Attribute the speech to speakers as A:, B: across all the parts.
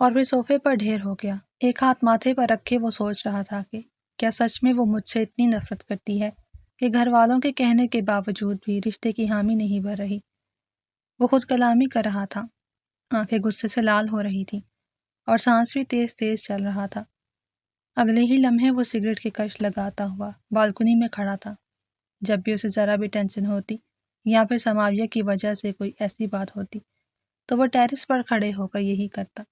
A: اور پھر صوفے پر ڈھیر ہو گیا۔ ایک ہاتھ ماتھے پر رکھے وہ سوچ رہا تھا کہ کیا سچ میں وہ مجھ سے اتنی نفرت کرتی ہے کہ گھر والوں کے کہنے کے باوجود بھی رشتے کی حامی نہیں بھر رہی۔ وہ خود کلامی کر رہا تھا، آنکھیں غصے سے لال ہو رہی تھیں اور سانس بھی تیز تیز چل رہا تھا۔ اگلے ہی لمحے وہ سگریٹ کی کش لگاتا ہوا بالکنی میں کھڑا تھا۔ جب بھی اسے ذرا بھی ٹینشن ہوتی یا پھر سماویہ کی وجہ سے کوئی ایسی بات ہوتی تو وہ ٹیرس پر کھڑے ہو کر یہی کرتا۔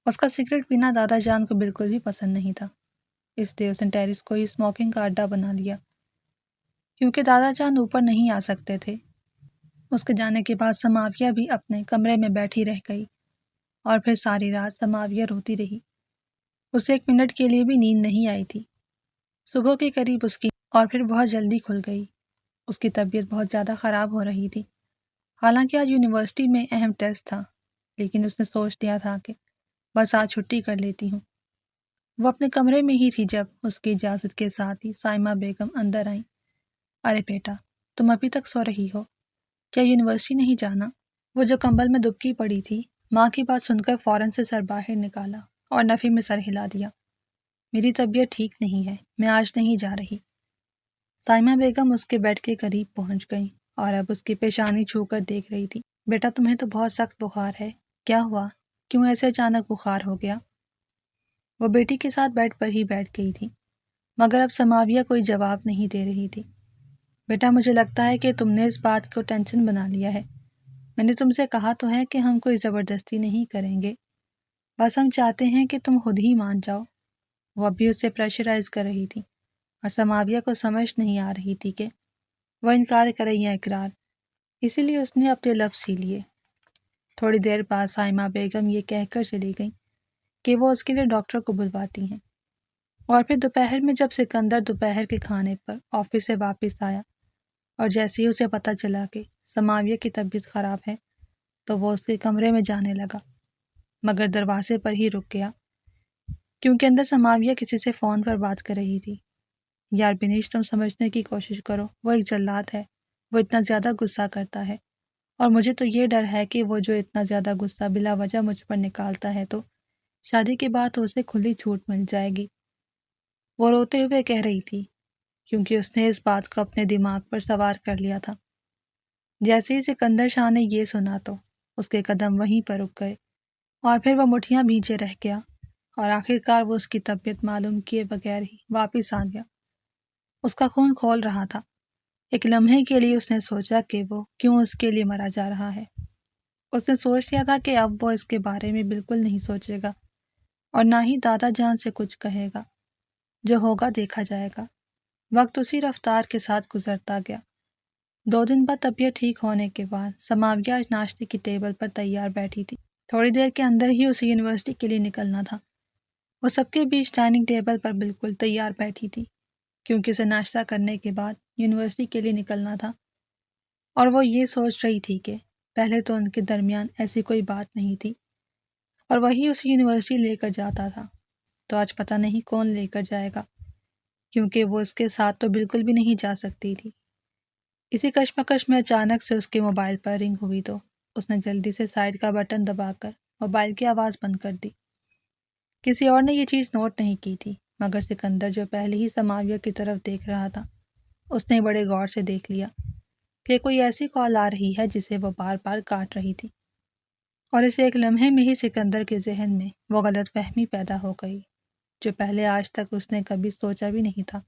A: اس کا سگریٹ پینا دادا جان کو بالکل بھی پسند نہیں تھا، اس لیے اس نے ٹیرس کو ہی اسموکنگ کا اڈا بنا لیا۔ کیونکہ دادا جان اوپر نہیں آ سکتے تھے، اس کے جانے کے بعد سماویہ بھی اپنے کمرے میں بیٹھی رہ گئی اور پھر ساری رات سماویہ روتی رہی۔ اسے ایک منٹ کے لیے بھی نیند نہیں آئی تھی۔ صبح کے قریب اس کی اور پھر بہت جلدی کھل گئی۔ اس کی طبیعت بہت زیادہ خراب ہو رہی تھی۔ حالانکہ آج یونیورسٹی میں اہم ٹیسٹ تھا، لیکن اس نے سوچ لیا تھا کہ بس آج چھٹی کر لیتی ہوں۔ وہ اپنے کمرے میں ہی تھی جب اس کی اجازت کے ساتھ ہی سائمہ بیگم اندر آئیں۔ ارے بیٹا، تم ابھی تک سو رہی ہو؟ کیا یونیورسٹی نہیں جانا؟ وہ جو کمبل میں دبکی پڑی تھی، ماں کی بات سن کر فوراً سے سر باہر نکالا اور نفی میں سر ہلا دیا۔ میری طبیعت ٹھیک نہیں ہے، میں آج نہیں جا رہی۔ سائمہ بیگم اس کے بیڈ کے قریب پہنچ گئیں اور اب اس کی پیشانی چھو کر دیکھ رہی تھی۔ بیٹا، تمہیں تو بہت سخت بخار ہے، کیا ہوا؟ کیوں ایسے اچانک بخار ہو گیا؟ وہ بیٹی کے ساتھ بیڈ پر ہی بیٹھ گئی تھی، مگر اب سماویہ کوئی جواب نہیں دے رہی تھی۔ بیٹا، مجھے لگتا ہے کہ تم نے اس بات کو ٹینشن بنا لیا ہے۔ میں نے تم سے کہا تو ہے کہ ہم کوئی زبردستی نہیں کریں گے، بس ہم چاہتے ہیں کہ تم خود ہی مان جاؤ۔ وہ اب بھی اسے پریشرائز کر رہی تھی اور سماویہ کو سمجھ نہیں آ رہی تھی کہ وہ انکار کرے یا اقرار، اسی لیے اس نے اپنے لفظ سی لیے۔ تھوڑی دیر بعد سائمہ بیگم یہ کہہ کر چلی گئیں کہ وہ اس کے لیے ڈاکٹر کو بلواتی ہیں۔ اور پھر دوپہر میں جب سکندر دوپہر کے کھانے پر آفس سے واپس آیا اور جیسے ہی اسے پتہ چلا کہ سماویہ کی طبیعت خراب ہے تو وہ اس کے کمرے میں جانے لگا، مگر دروازے پر ہی رک گیا، کیونکہ اندر سماویہ کسی سے فون پر بات کر رہی تھی۔ یار بنیش، تم سمجھنے کی کوشش کرو، وہ ایک جلاد ہے، وہ اتنا زیادہ غصہ کرتا ہے، اور مجھے تو یہ ڈر ہے کہ وہ جو اتنا زیادہ غصہ بلا وجہ مجھ پر نکالتا ہے تو شادی کے بعد تو اسے کھلی چھوٹ مل جائے گی۔ وہ روتے ہوئے کہہ رہی تھی، کیونکہ اس نے اس بات کو اپنے دماغ پر سوار کر لیا تھا۔ جیسے ہی سکندر شاہ نے یہ سنا تو اس کے قدم وہیں پر رک گئے اور پھر وہ مٹھیاں بھیجے رہ گیا اور آخرکار وہ اس کی طبیعت معلوم کیے بغیر ہی واپس آ گیا۔ اس کا خون کھول رہا تھا۔ ایک لمحے کے لیے اس نے سوچا کہ وہ کیوں اس کے لیے مرا جا رہا ہے۔ اس نے سوچ لیا تھا کہ اب وہ اس کے بارے میں بالکل نہیں سوچے گا اور نہ ہی دادا جان سے کچھ کہے گا۔ جو ہوگا دیکھا جائے گا۔ وقت اسی رفتار کے ساتھ گزرتا گیا۔ 2 دن بعد طبیعت ٹھیک ہونے کے بعد سماویہ آج ناشتے کی ٹیبل پر تیار بیٹھی تھی۔ تھوڑی دیر کے اندر ہی اسے یونیورسٹی کے لیے نکلنا تھا۔ وہ سب کے بیچ ڈائننگ ٹیبل پر بالکل تیار بیٹھی تھی، کیونکہ اسے ناشتہ کرنے کے بعد یونیورسٹی کے لیے نکلنا تھا، اور وہ یہ سوچ رہی تھی کہ پہلے تو ان کے درمیان ایسی کوئی بات نہیں تھی اور وہی اسے یونیورسٹی لے کر جاتا تھا، تو آج پتہ نہیں کون لے کر جائے گا، کیونکہ وہ اس کے ساتھ تو بالکل بھی نہیں جا سکتی تھی۔ اسی کشمکش میں اچانک سے اس کے موبائل پر رنگ ہوئی تو اس نے جلدی سے سائیڈ کا بٹن دبا کر موبائل کی آواز بند کر دی۔ کسی اور نے یہ چیز نوٹ نہیں کی تھی، مگر سکندر جو پہلے ہی سماویہ کی طرف دیکھ رہا تھا، اس نے بڑے غور سے دیکھ لیا کہ کوئی ایسی کال آ رہی ہے جسے وہ بار بار کاٹ رہی تھی، اور اسے ایک لمحے میں ہی سکندر کے ذہن میں وہ غلط فہمی پیدا ہو گئی جو پہلے آج تک اس نے کبھی سوچا بھی نہیں تھا۔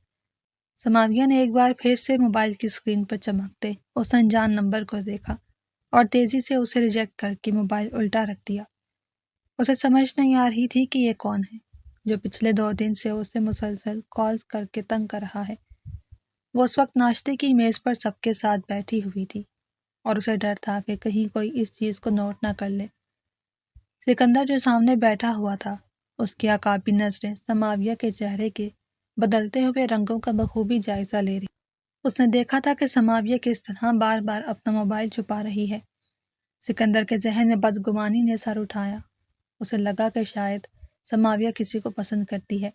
A: سماویہ نے ایک بار پھر سے موبائل کی اسکرین پر چمکتے اس انجان نمبر کو دیکھا اور تیزی سے اسے ریجیکٹ کر کے موبائل الٹا رکھ دیا۔ اسے سمجھ نہیں آ رہی تھی کہ یہ کون ہے جو پچھلے 2 دن سے اسے مسلسل کالز کر کے تنگ کر رہا ہے۔ وہ اس وقت ناشتے کی میز پر سب کے ساتھ بیٹھی ہوئی تھی اور اسے ڈر تھا کہ کہیں کوئی اس چیز کو نوٹ نہ کر لے۔ سکندر جو سامنے بیٹھا ہوا تھا، اس کی عقابی نظریں سماویہ کے چہرے کے بدلتے ہوئے رنگوں کا بخوبی جائزہ لے رہی۔ اس نے دیکھا تھا کہ سماویہ کس طرح بار بار اپنا موبائل چھپا رہی ہے۔ سکندر کے ذہن میں بدگمانی نے سر اٹھایا۔ اسے لگا کہ شاید سماویہ کسی کو پسند کرتی ہے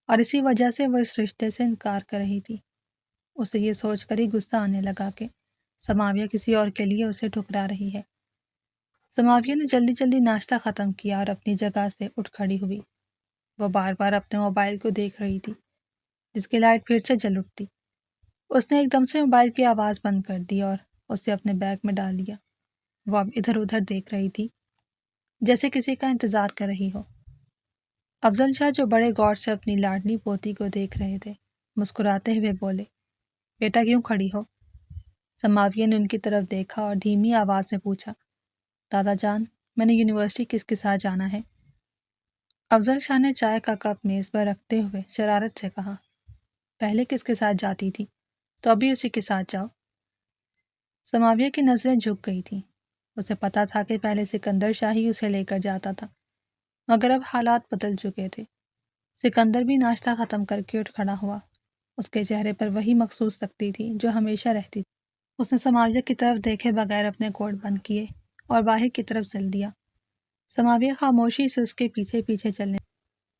A: اور اسی وجہ سے وہ اس رشتے سے انکار کر رہی تھی۔ اسے یہ سوچ کر ہی غصہ آنے لگا کہ سماویہ کسی اور کے لیے اسے ٹھکرا رہی ہے۔ سماویہ نے جلدی جلدی ناشتہ ختم کیا اور اپنی جگہ سے اٹھ کھڑی ہوئی۔ وہ بار بار اپنے موبائل کو دیکھ رہی تھی، جس کی لائٹ پھر سے جل اٹھتی۔ اس نے ایک دم سے موبائل کی آواز بند کر دی اور اسے اپنے بیگ میں ڈال دیا۔ وہ اب ادھر ادھر دیکھ رہی تھی، جیسے کسی کا انتظار کر رہی ہو۔ افضل شاہ، جو بڑے غور سے اپنی لاڈلی پوتی کو دیکھ رہے تھے، مسکراتے ہوئے بولے، بیٹا کیوں کھڑی ہو؟ سماویہ نے ان کی طرف دیکھا اور دھیمی آواز سے پوچھا، دادا جان، میں نے یونیورسٹی کس کے ساتھ جانا ہے؟ افضل شاہ نے چائے کا کپ میز پر رکھتے ہوئے شرارت سے کہا، پہلے کس کے ساتھ جاتی تھی تو ابھی اسی کے ساتھ جاؤ۔ سماویہ کی نظریں جھک گئی تھیں۔ اسے پتا تھا کہ پہلے سکندر شاہ ہی اسے لے کر جاتا تھا، مگر اب حالات بدل چکے تھے۔ سکندر بھی ناشتہ ختم کر کے اٹھ کھڑا ہوا۔ اس کے چہرے پر وہی مخصوص سختی تھی جو ہمیشہ رہتی تھی۔ اس نے سماویہ کی طرف دیکھے بغیر اپنے کوٹ بند کیے اور باہر کی طرف چل دیا۔ سماویہ خاموشی سے اس کے پیچھے پیچھے چلنے۔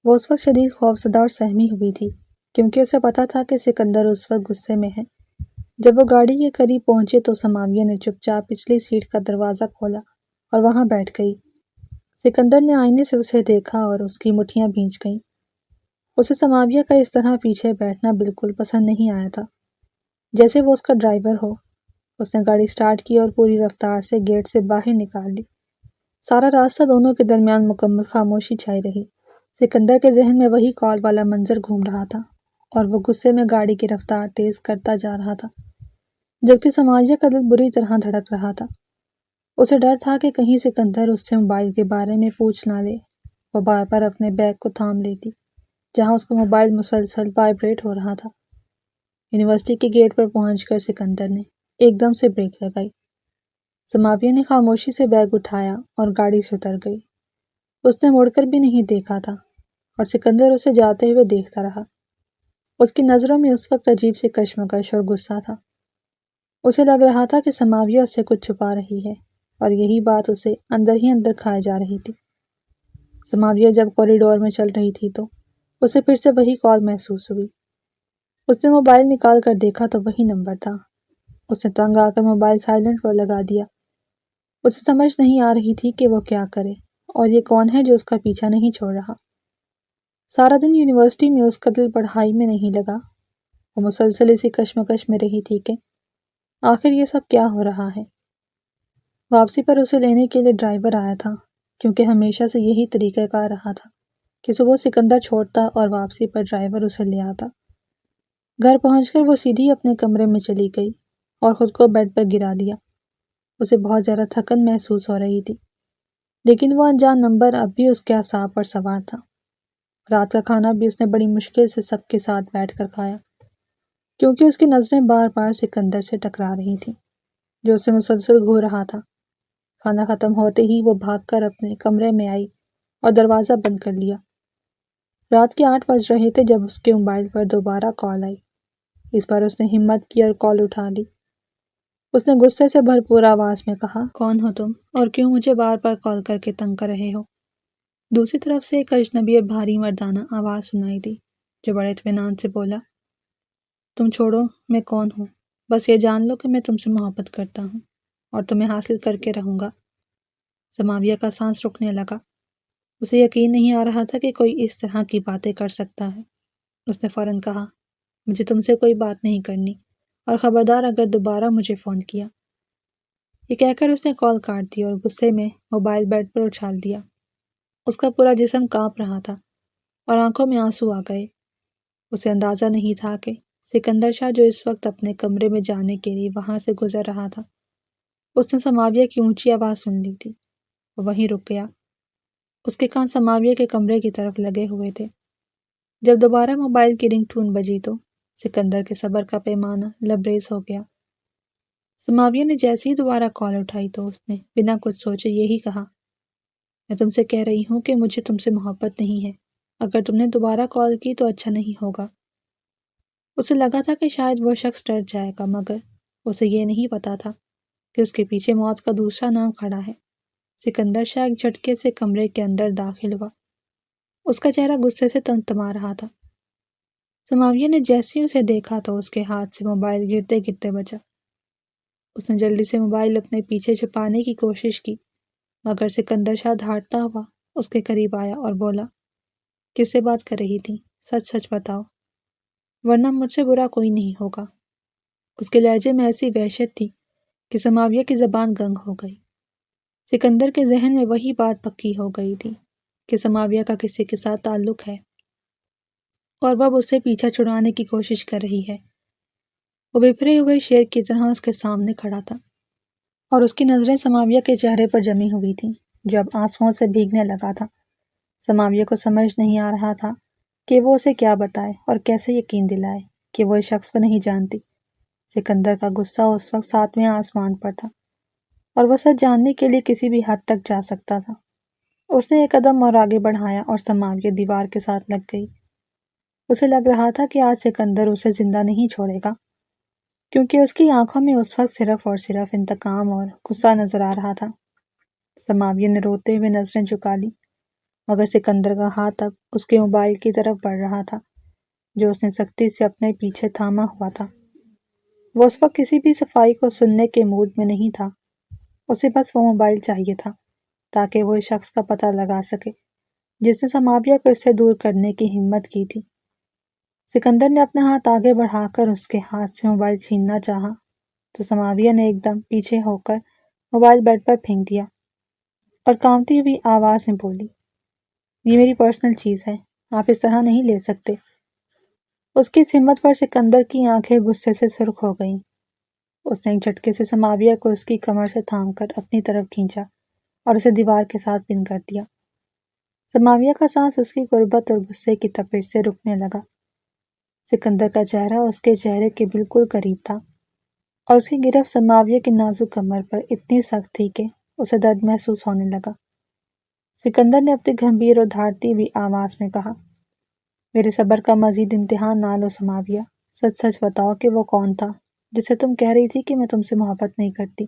A: وہ اس وقت شدید خوفزدہ اور سہمی ہوئی تھی، کیونکہ اسے پتا تھا کہ سکندر اس وقت غصے میں ہے۔ جب وہ گاڑی کے قریب پہنچے تو سماویہ نے چپ چاپ پچھلی سیٹ کا دروازہ کھولا اور وہاں بیٹھ گئی۔ سکندر نے آئینے سے اسے دیکھا اور اس کی مٹھیاں بھیج گئیں۔ اسے سماویہ کا اس طرح پیچھے بیٹھنا بالکل پسند نہیں آیا تھا، جیسے وہ اس کا ڈرائیور ہو۔ اس نے گاڑی سٹارٹ کی اور پوری رفتار سے گیٹ سے باہر نکال دی۔ سارا راستہ دونوں کے درمیان مکمل خاموشی چھائی رہی۔ سکندر کے ذہن میں وہی کال والا منظر گھوم رہا تھا اور وہ غصے میں گاڑی کی رفتار تیز کرتا جا رہا تھا، جبکہ سماویہ کا دل بری طرح دھڑک رہا تھا۔ اسے ڈر تھا کہ کہیں سکندر اس سے موبائل کے بارے میں پوچھ نہ لے۔ وہ بار بار اپنے بیگ کو تھام لیتی، جہاں اس کا موبائل مسلسل وائبریٹ ہو رہا تھا۔ یونیورسٹی کے گیٹ پر پہنچ کر سکندر نے ایک دم سے بریک لگائی۔ سماویہ نے خاموشی سے بیگ اٹھایا اور گاڑی سے اتر گئی۔ اس نے مڑ کر بھی نہیں دیکھا تھا اور سکندر اسے جاتے ہوئے دیکھتا رہا۔ اس کی نظروں میں اس وقت عجیب سی کشمکش اور غصہ تھا۔ اسے لگ رہا تھا کہ سماویہ اس سے کچھ چھپا رہی ہے اور یہی بات اسے اندر ہی اندر کھائے جا رہی تھی۔ سماویہ جب کوریڈور میں چل رہی تھی تو اسے پھر سے وہی کال محسوس ہوئی۔ اس نے موبائل نکال کر دیکھا تو وہی نمبر تھا۔ اس نے تنگ آ کر موبائل سائلنٹ پر لگا دیا۔ اسے سمجھ نہیں آ رہی تھی کہ وہ کیا کرے اور یہ کون ہے جو اس کا پیچھا نہیں چھوڑ رہا۔ سارا دن یونیورسٹی میں اس کا دل پڑھائی میں نہیں لگا۔ وہ مسلسل اسی کشمکش میں رہی تھی کہ آخر یہ سب کیا ہو رہا ہے۔ واپسی پر اسے لینے کے لیے ڈرائیور آیا تھا، کیونکہ ہمیشہ سے یہی طریقہ کار رہا تھا کہ صبح سکندر چھوڑتا اور واپسی پر ڈرائیور اسے لے آتا۔ گھر پہنچ کر وہ سیدھی اپنے کمرے میں چلی گئی اور خود کو بیڈ پر گرا دیا۔ اسے بہت زیادہ تھکن محسوس ہو رہی تھی، لیکن وہ انجان نمبر اب بھی اس کے اعصاب پر سوار تھا۔ رات کا کھانا بھی اس نے بڑی مشکل سے سب کے ساتھ بیٹھ کر کھایا، کیونکہ اس کی نظریں بار بار سکندر سے ٹکرا رہی تھیں، جو اسے مسلسل گھور رہا تھا۔ کھانا ختم ہوتے ہی وہ بھاگ کر اپنے کمرے میں آئی اور دروازہ بند کر لیا۔ رات کے 8 بج رہے تھے جب اس کے موبائل پر دوبارہ کال آئی۔ اس بار اس نے ہمت کی اور کال اٹھا لی۔ اس نے غصے سے بھرپور آواز میں کہا، کون ہو تم اور کیوں مجھے بار بار کال کر کے تنگ کر رہے ہو؟ دوسری طرف سے ایک اجنبی اور بھاری مردانہ آواز سنائی دی، جو بڑے اطمینان سے بولا، تم چھوڑو میں کون ہوں، بس یہ جان لو کہ میں تم سے محبت کرتا ہوں اور تمہیں حاصل کر کے رہوں گا۔ سماویہ کا سانس رکنے لگا۔ اسے یقین نہیں آ رہا تھا کہ کوئی اس طرح کی باتیں کر سکتا ہے۔ اس نے فوراً کہا، مجھے تم سے کوئی بات نہیں کرنی اور خبردار اگر دوبارہ مجھے فون کیا۔ یہ کہہ کر اس نے کال کاٹ دی اور غصے میں موبائل بیڈ پر اچھال دیا۔ اس کا پورا جسم کانپ رہا تھا اور آنکھوں میں آنسو آ گئے۔ اسے اندازہ نہیں تھا کہ سکندر شاہ، جو اس وقت اپنے کمرے میں جانے کے لیے وہاں سے گزر رہا تھا، اس نے سماویہ کی اونچی آواز سن لی تھی۔ وہ وہیں رک گیا۔ اس کے کان سماویہ کے کمرے کی طرف لگے ہوئے تھے۔ جب دوبارہ موبائل کی رنگ ٹون بجی تو سکندر کے صبر کا پیمانہ لبریز ہو گیا۔ سماویہ نے جیسے ہی دوبارہ کال اٹھائی تو اس نے بنا کچھ سوچے یہی کہا، میں تم سے کہہ رہی ہوں کہ مجھے تم سے محبت نہیں ہے۔ اگر تم نے دوبارہ کال کی تو اچھا نہیں ہوگا۔ اسے لگا تھا کہ شاید وہ شخص ڈر جائے گا، مگر اسے یہ نہیں پتا تھا کہ اس کے پیچھے موت کا دوسرا نام کھڑا ہے۔ سکندر شاہ ایک جھٹکے سے کمرے کے اندر داخل ہوا۔ اس کا چہرہ غصے سے تمتما رہا تھا۔ سماویہ نے جیسے ہی اسے دیکھا تو اس کے ہاتھ سے موبائل گرتے گرتے بچا۔ اس نے جلدی سے موبائل اپنے پیچھے چھپانے کی کوشش کی، مگر سکندر شاہ دھاڑتا ہوا اس کے قریب آیا اور بولا، کس سے بات کر رہی تھی؟ سچ سچ بتاؤ، ورنہ مجھ سے برا کوئی نہیں ہوگا۔ اس کے لہجے میں ایسی وحشت تھی کہ سماویہ کی زبان گنگ ہو گئی۔ سکندر کے ذہن میں وہی بات پکی ہو گئی تھی کہ سماویہ کا کسی کے ساتھ تعلق ہے اور وہ اب اس سے پیچھا چھڑانے کی کوشش کر رہی ہے۔ وہ بپھرے ہوئے شیر کی طرح اس کے سامنے کھڑا تھا اور اس کی نظریں سماویہ کے چہرے پر جمی ہوئی تھیں جو اب آنسوؤں سے بھیگنے لگا تھا۔ سماویہ کو سمجھ نہیں آ رہا تھا کہ وہ اسے کیا بتائے اور کیسے یقین دلائے کہ وہ اس شخص کو نہیں جانتی۔ سکندر کا غصہ اس وقت 7ویں آسمان پر تھا اور وہ سچ جاننے کے لیے کسی بھی حد تک جا سکتا تھا۔ اس نے ایک قدم اور آگے بڑھایا اور سماویہ دیوار کے ساتھ لگ گئی۔ اسے لگ رہا تھا کہ آج سکندر اسے زندہ نہیں چھوڑے گا، کیونکہ اس کی آنکھوں میں اس وقت صرف اور صرف انتقام اور غصہ نظر آ رہا تھا۔ سماویہ نے روتے ہوئے نظریں جھکا لی، مگر سکندر کا ہاتھ اب اس کے موبائل کی طرف بڑھ رہا تھا جو اس نے سختی سے اپنے پیچھے تھاما ہوا تھا۔ وہ اس وقت کسی بھی صفائی کو سننے کے موڈ میں نہیں تھا۔ اسے بس وہ موبائل چاہیے تھا تاکہ وہ اس شخص کا پتہ لگا سکے جس نے سماویہ کو اس سے دور کرنے کی ہمت کی تھی۔ سکندر نے اپنا ہاتھ آگے بڑھا کر اس کے ہاتھ سے موبائل چھیننا چاہا تو سماویہ نے ایک دم پیچھے ہو کر موبائل بیڈ پر پھینک دیا اور کانپتی ہوئی آواز میں بولی، یہ میری پرسنل چیز ہے، آپ اس طرح نہیں لے سکتے۔ اس کی اس ہمت پر سکندر کی آنکھیں غصے سے سرخ ہو گئیں۔ اس نے ایک جھٹکے سے سماویہ کو اس کی کمر سے تھام کر اپنی طرف کھینچا اور اسے دیوار کے ساتھ پن کر دیا۔ سماویہ کا سانس اس کی غربت اور غصے کی تپش سے رکنے لگا۔ سکندر کا چہرہ اس کے چہرے کے بالکل قریب تھا اور اس کی گرفت سماویہ کی نازک کمر پر اتنی سخت تھی کہ اسے درد محسوس ہونے لگا۔ سکندر نے اپنی گمبھیر اور دھاڑتی ہوئی آواز میں کہا، میرے صبر کا مزید امتحان نہ لو سماویہ، سچ سچ بتاؤ کہ وہ کون تھا جسے تم کہہ رہی تھی کہ میں تم سے محبت نہیں کرتی۔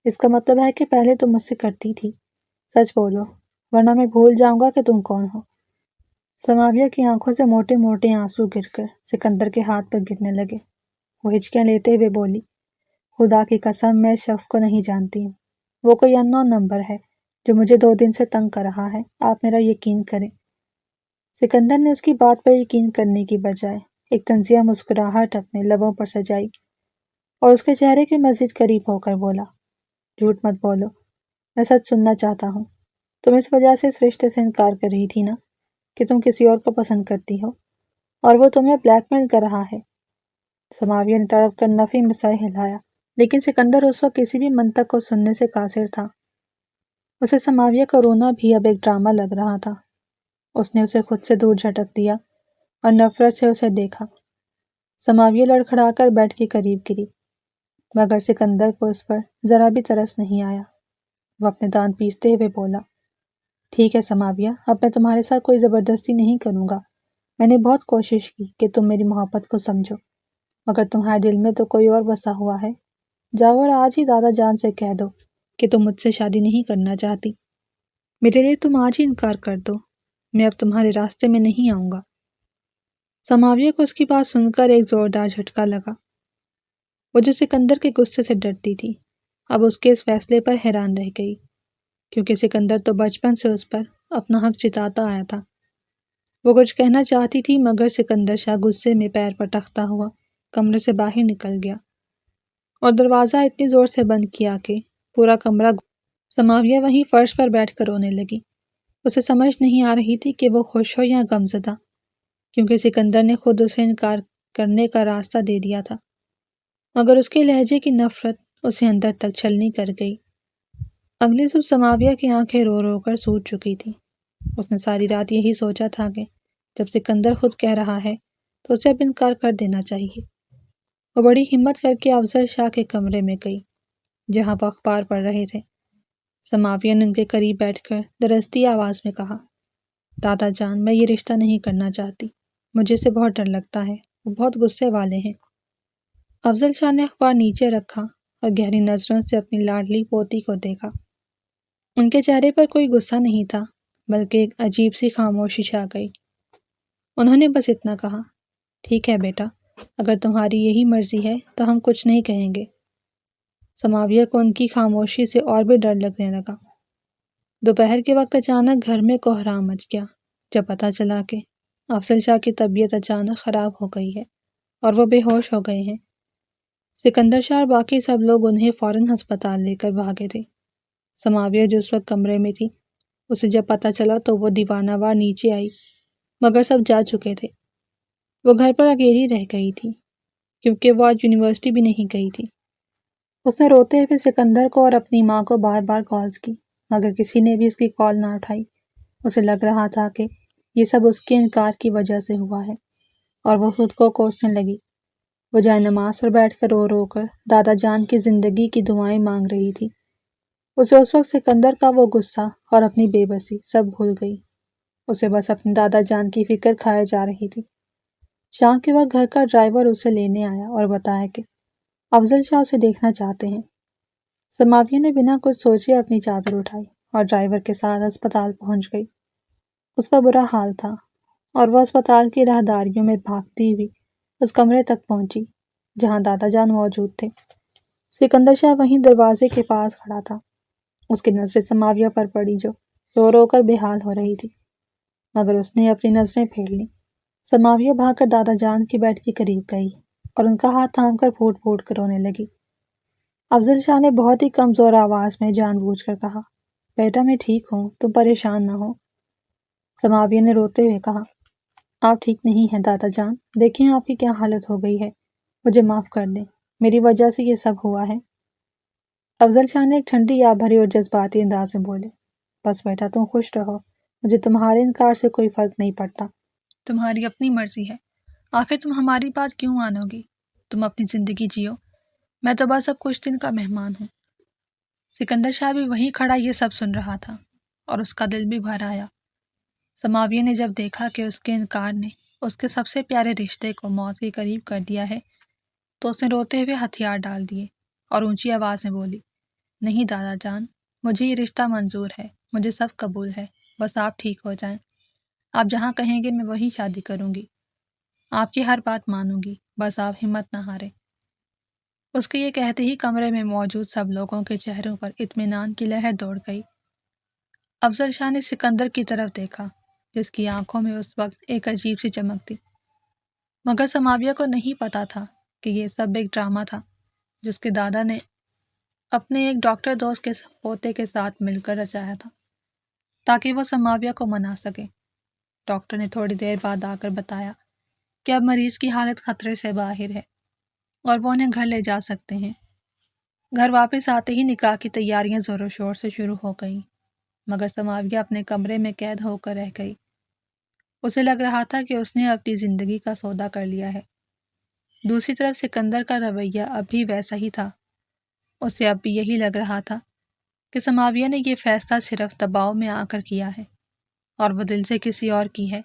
A: اس کا مطلب ہے کہ پہلے تم مجھ سے کرتی تھی۔ سچ بولو، ورنہ میں بھول جاؤں گا کہ تم کون ہو۔ سماویہ کی آنکھوں سے موٹے موٹے آنسو گر کر سکندر کے ہاتھ پر گرنے لگے۔ وہ ہچکیاں لیتے ہوئے بولی، خدا کی قسم میں اس شخص کو نہیں جانتی ہوں۔ وہ کوئی اننون نمبر ہے جو مجھے 2 دن سے تنگ کر رہا ہے، آپ میرا یقین کریں۔ سکندر نے اس کی بات پر یقین کرنے کی بجائے ایک طنزیہ مسکراہٹ اپنے لبوں پر سجائی اور اس کے چہرے کے مزید قریب ہو کر بولا، جھوٹ مت بولو، میں سچ سننا چاہتا ہوں۔ تم اس وجہ سے اس رشتے سے انکار کر رہی تھی نا کہ تم کسی اور کو پسند کرتی ہو اور وہ تمہیں بلیک میل کر رہا ہے۔ سماویہ نے تڑپ کر نفی میں سر ہلایا، لیکن سکندر اس وقت کسی بھی منطق کو سننے سے قاصر تھا۔ اسے سماویہ کا رونا بھی اب ایک ڈرامہ لگ رہا تھا۔ اس نے اسے خود سے دور جھٹک دیا اور نفرت سے اسے دیکھا۔ سماویہ لڑکھڑا کر بیڈ کے قریب گری، مگر سکندر کو اس پر ذرا بھی ترس نہیں آیا۔ وہ اپنے دانت پیستے ہوئے بولا، ٹھیک ہے سماویہ، اب میں تمہارے ساتھ کوئی زبردستی نہیں کروں گا۔ میں نے بہت کوشش کی کہ تم میری محبت کو سمجھو، مگر تمہارے دل میں تو کوئی اور بسا ہوا ہے۔ جاؤ اور آج ہی دادا جان سے کہہ دو کہ تم مجھ سے شادی نہیں کرنا چاہتی۔ میرے لیے تم آج ہی انکار کر دو، میں اب تمہارے راستے میں نہیں آؤں گا۔ سماویہ کو اس کی بات سن کر ایک زوردار جھٹکا لگا۔ وہ جو سکندر کے غصے سے ڈرتی تھی، اب اس کے اس فیصلے پر حیران رہ گئی، کیونکہ سکندر تو بچپن سے اس پر اپنا حق جتاتا آیا تھا۔ وہ کچھ کہنا چاہتی تھی مگر سکندر شاہ غصے میں پیر پٹکتا ہوا کمرے سے باہر نکل گیا اور دروازہ اتنی زور سے بند کیا کہ پورا کمرہ سماویہ وہیں فرش پر بیٹھ کر رونے لگی۔ اسے سمجھ نہیں آ رہی تھی کہ وہ خوش ہو یا غمزدہ، کیونکہ سکندر نے خود اسے انکار کرنے کا راستہ دے دیا تھا، مگر اس کے لہجے کی نفرت اسے اندر تک چھلنی کر گئی۔ اگلی صبح سماویہ کی آنکھیں رو رو کر سوج چکی تھیں۔ اس نے ساری رات یہی سوچا تھا کہ جب سکندر خود کہہ رہا ہے تو اسے اب انکار کر دینا چاہیے۔ وہ بڑی ہمت کر کے افضل شاہ کے کمرے میں گئی جہاں وہ اخبار پڑھ رہے تھے۔ سماویہ نے ان کے قریب بیٹھ کر درستی آواز میں کہا، دادا جان، میں یہ رشتہ نہیں کرنا چاہتی، مجھے سے بہت ڈر لگتا ہے، وہ بہت غصے والے ہیں۔ افضل شاہ نے اخبار نیچے رکھا اور گہری نظروں سے اپنی لاڈلی پوتی کو دیکھا۔ ان کے چہرے پر کوئی غصہ نہیں تھا، بلکہ ایک عجیب سی خاموشی چھا گئی۔ انہوں نے بس اتنا کہا، ٹھیک ہے بیٹا، اگر تمہاری یہی مرضی ہے تو ہم کچھ نہیں کہیں گے۔ سماویہ کو ان کی خاموشی سے اور بھی ڈر لگنے لگا۔ دوپہر کے وقت اچانک گھر میں کوہرام مچ گیا جب پتہ چلا کہ افضل شاہ کی طبیعت اچانک خراب ہو گئی ہے اور وہ بے ہوش ہو گئے ہیں۔ سکندر شاہ اور باقی سب لوگ انہیں فوراً ہسپتال لے کر بھاگے تھے۔ سماویہ جو اس وقت کمرے میں تھی، اسے جب پتہ چلا تو وہ دیوانہ وار نیچے آئی، مگر سب جا چکے تھے۔ وہ گھر پر اکیلی رہ گئی تھی کیونکہ وہ آج یونیورسٹی بھی نہیں گئی تھی۔ اس نے روتے ہوئے سکندر کو اور اپنی ماں کو بار بار کالز کی، مگر کسی نے بھی اس کی کال نہ اٹھائی۔ اسے لگ رہا تھا کہ یہ سب اس کے انکار کی وجہ سے ہوا ہے، اور وہ خود کو کوسنے لگی۔ وہ جائے نماز پر بیٹھ کر رو رو کر دادا جان کی زندگی کی دعائیں مانگ رہی تھی۔ اسے اس وقت سکندر کا وہ غصہ اور اپنی بے بسی سب بھول گئی۔ اسے بس اپنے دادا جان کی فکر کھائے جا رہی تھی۔ شام کے وقت گھر کا ڈرائیور اسے لینے آیا اور بتایا کہ افضل شاہ اسے دیکھنا چاہتے ہیں۔ سماویہ نے بنا کچھ سوچے اپنی چادر اٹھائی اور ڈرائیور کے ساتھ اسپتال پہنچ گئی۔ اس کا برا حال تھا اور وہ اسپتال کی راہداریوں میں بھاگتی ہوئی اس کمرے تک پہنچی جہاں دادا جان موجود تھے۔ سکندر شاہ وہیں دروازے کے پاس کھڑا تھا۔ اس کی نظریں سماویہ پر پڑی جو رو رو کر بے حال ہو رہی تھی، مگر اس نے اپنی نظریں پھیر لیں۔ سماویہ بھاگ کر دادا جان کے بیڈ کے قریب گئی اور ان کا ہاتھ تھام کر پھوٹ پھوٹ کر رونے لگی۔ افضل شاہ نے بہت ہی کمزور آواز میں جان بوجھ کر کہا، بیٹا میں ٹھیک ہوں، تم پریشان نہ ہو۔ سماویہ نے روتے ہوئے کہا، آپ ٹھیک نہیں ہیں دادا جان، دیکھیں آپ کی کیا حالت ہو گئی ہے، مجھے معاف کر دیں، میری وجہ سے یہ سب ہوا ہے۔ افضل شاہ نے ایک ٹھنڈی آہ بھری اور جذباتی انداز میں بولے، بس بیٹا تم خوش رہو، مجھے تمہارے انکار سے کوئی فرق نہیں پڑتا، تمہاری اپنی مرضی ہے، آخر تم ہماری بات کیوں مانو گی؟ تم اپنی زندگی جیو، میں تو بس اب کچھ دن کا مہمان ہوں۔ سکندر شاہ بھی وہیں کھڑا یہ سب سن رہا تھا اور اس کا دل بھی بھر آیا۔ سماویہ نے جب دیکھا کہ اس کے انکار نے اس کے سب سے پیارے رشتے کو موت کے قریب کر دیا ہے تو اس نے روتے ہوئے ہتھیار ڈال دیے اور اونچی آواز میں بولی، نہیں دادا جان، مجھے یہ رشتہ منظور ہے، مجھے سب قبول ہے، بس آپ ٹھیک ہو جائیں، آپ جہاں کہیں گے میں وہیں شادی کروں گی، آپ کی ہر بات مانوں گی، بس آپ ہمت نہ ہاریں۔ اس کے یہ کہتے ہی کمرے میں موجود سب لوگوں کے چہروں پر اطمینان کی لہر دوڑ گئی۔ افضل شاہ نے سکندر کی طرف دیکھا جس کی آنکھوں میں اس وقت ایک عجیب سی چمک تھی، مگر سماویہ کو نہیں پتا تھا کہ یہ سب ایک ڈرامہ تھا جس کے دادا نے اپنے ایک ڈاکٹر دوست کے پوتے کے ساتھ مل کر رچایا تھا تاکہ وہ سماویہ کو منا سکے۔ ڈاکٹر نے تھوڑی دیر بعد آ کر بتایا کہ اب مریض کی حالت خطرے سے باہر ہے اور وہ انہیں گھر لے جا سکتے ہیں۔ گھر واپس آتے ہی نکاح کی تیاریاں زور و شور سے شروع ہو گئیں، مگر سماویہ اپنے کمرے میں قید ہو کر رہ گئی۔ اسے لگ رہا تھا کہ اس نے اپنی زندگی کا سودا کر لیا ہے۔ دوسری طرف سکندر کا رویہ اب بھی ویسا ہی تھا۔ اسے اب بھی یہی لگ رہا تھا کہ سماویہ نے یہ فیصلہ صرف دباؤ میں آ کر کیا ہے اور وہ دل سے کسی اور کی ہے۔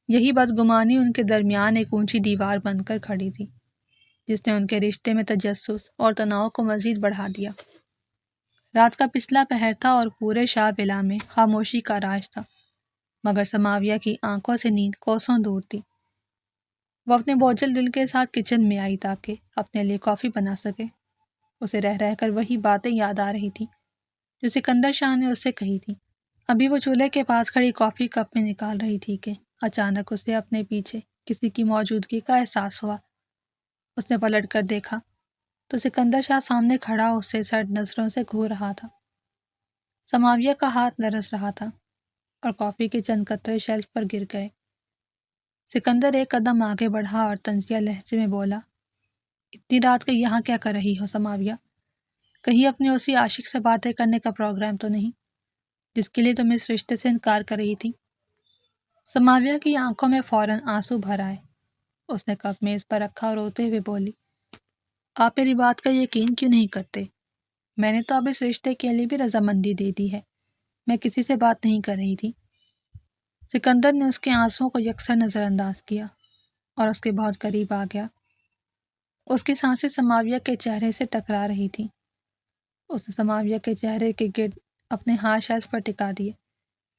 A: یہی بدگمانی ان کے درمیان ایک اونچی دیوار بن کر کھڑی تھی جس نے ان کے رشتے میں تجسس اور تناؤ کو مزید بڑھا دیا۔ رات کا پچھلا پہر تھا اور پورے شاہ ولا میں خاموشی کا راج تھا، مگر سماویہ کی آنکھوں سے نیند کوسوں دور تھی۔ وہ اپنے بوجھل دل کے ساتھ کچن میں آئی تاکہ اپنے لیے کافی بنا سکے۔ اسے رہ رہ کر وہی باتیں یاد آ رہی تھیں جو سکندر شاہ نے اس سے کہی تھی۔ ابھی وہ چولہے کے پاس کھڑی کافی کپ میں نکال رہی تھی کہ اچانک اسے اپنے پیچھے کسی کی موجودگی کا احساس ہوا۔ اس نے پلٹ کر دیکھا تو سکندر شاہ سامنے کھڑا اسے سرد نظروں سے گھور رہا تھا۔ سماویہ کا ہاتھ لرز رہا تھا اور کافی کے چند قطرے شیلف پر گر گئے۔ سکندر ایک قدم آگے بڑھا اور طنزیہ لہجے میں بولا، اتنی رات کو یہاں کیا کر رہی ہو سماویہ؟ کہیں اپنے اسی عاشق سے باتیں کرنے کا پروگرام تو نہیں جس کے لیے تم اس رشتے سے انکار کر رہی تھی؟ سماویہ کی آنکھوں میں فوراً آنسو بھر آئے۔ اس نے کپ میز پر رکھا اور روتے ہوئے بولی، آپ میری بات کا یقین کیوں نہیں کرتے؟ میں نے تو اب اس رشتے کے لیے بھی رضامندی دے دی ہے، میں کسی سے بات نہیں کر رہی تھی۔ سکندر نے اس کے آنسوؤں کو یکسر نظر انداز کیا اور اس کے بہت قریب آ گیا۔ اس کی سانسیں سماویہ کے چہرے سے ٹکرا رہی تھیں۔ اس نے سماویہ کے چہرے کے گرد اپنے ہاتھ شیلف پر ٹکا دیے